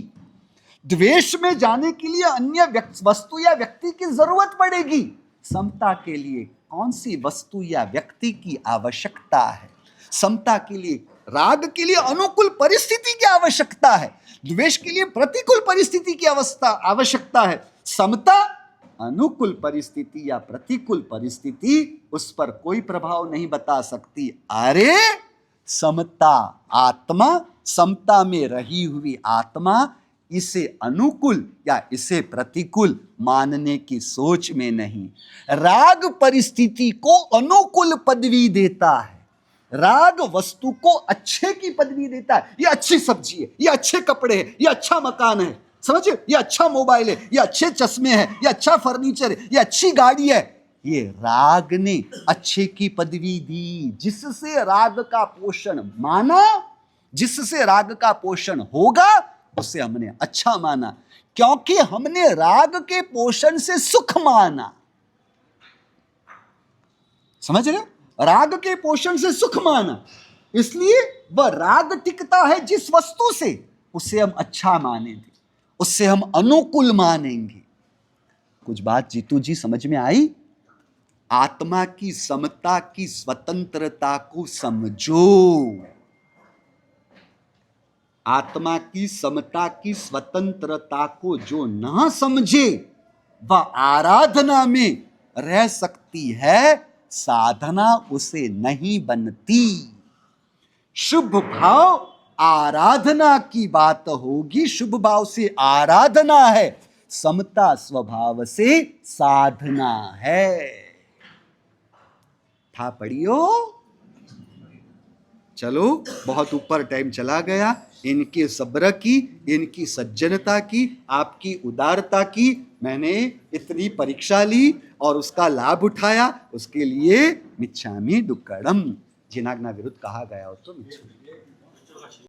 द्वेष में जाने के लिए अन्य वस्तु या व्यक्ति की जरूरत पड़ेगी। समता के लिए कौन सी वस्तु या व्यक्ति की आवश्यकता है? समता के लिए, राग के लिए अनुकूल परिस्थिति की आवश्यकता है, द्वेष के लिए प्रतिकूल परिस्थिति की आवश्यकता है। समता अनुकूल परिस्थिति या प्रतिकूल परिस्थिति उस पर कोई प्रभाव नहीं बता सकती। अरे समता आत्मा, समता में रही हुई आत्मा इसे अनुकूल या इसे प्रतिकूल मानने की सोच में नहीं। राग परिस्थिति को अनुकूल पदवी देता है, राग वस्तु को अच्छे की पदवी देता है। ये अच्छी सब्जी है, ये अच्छे कपड़े हैं, ये अच्छा मकान है, समझे, ये अच्छा मोबाइल है, ये अच्छे चश्मे हैं, ये अच्छा फर्नीचर है, ये अच्छी गाड़ी है। ये राग ने अच्छे की पदवी दी, जिससे राग का पोषण माना, जिससे राग का पोषण होगा उसे हमने अच्छा माना, क्योंकि हमने राग के पोषण से सुख माना। समझ रहे? राग के पोषण से सुख माना, इसलिए वह राग टिकता है जिस वस्तु से, उसे हम अच्छा मानेंगे, उससे हम अनुकूल मानेंगे। कुछ बात जीतू जी समझ में आई? आत्मा की समता की स्वतंत्रता को समझो। आत्मा की समता की स्वतंत्रता को जो ना समझे वह आराधना में रह सकती है, साधना उसे नहीं बनती। शुभ भाव आराधना की बात होगी, शुभ भाव से आराधना है, समता स्वभाव से साधना है। था पढ़ियो? चलो, बहुत ऊपर टाइम चला गया। इनकी सब्र की, इनकी सज्जनता की, आपकी उदारता की मैंने इतनी परीक्षा ली और उसका लाभ उठाया, उसके लिए मिच्छामि दुक्कडम। जिनाज्ञा विरुद्ध कहा गया हो तो मिच्छामि।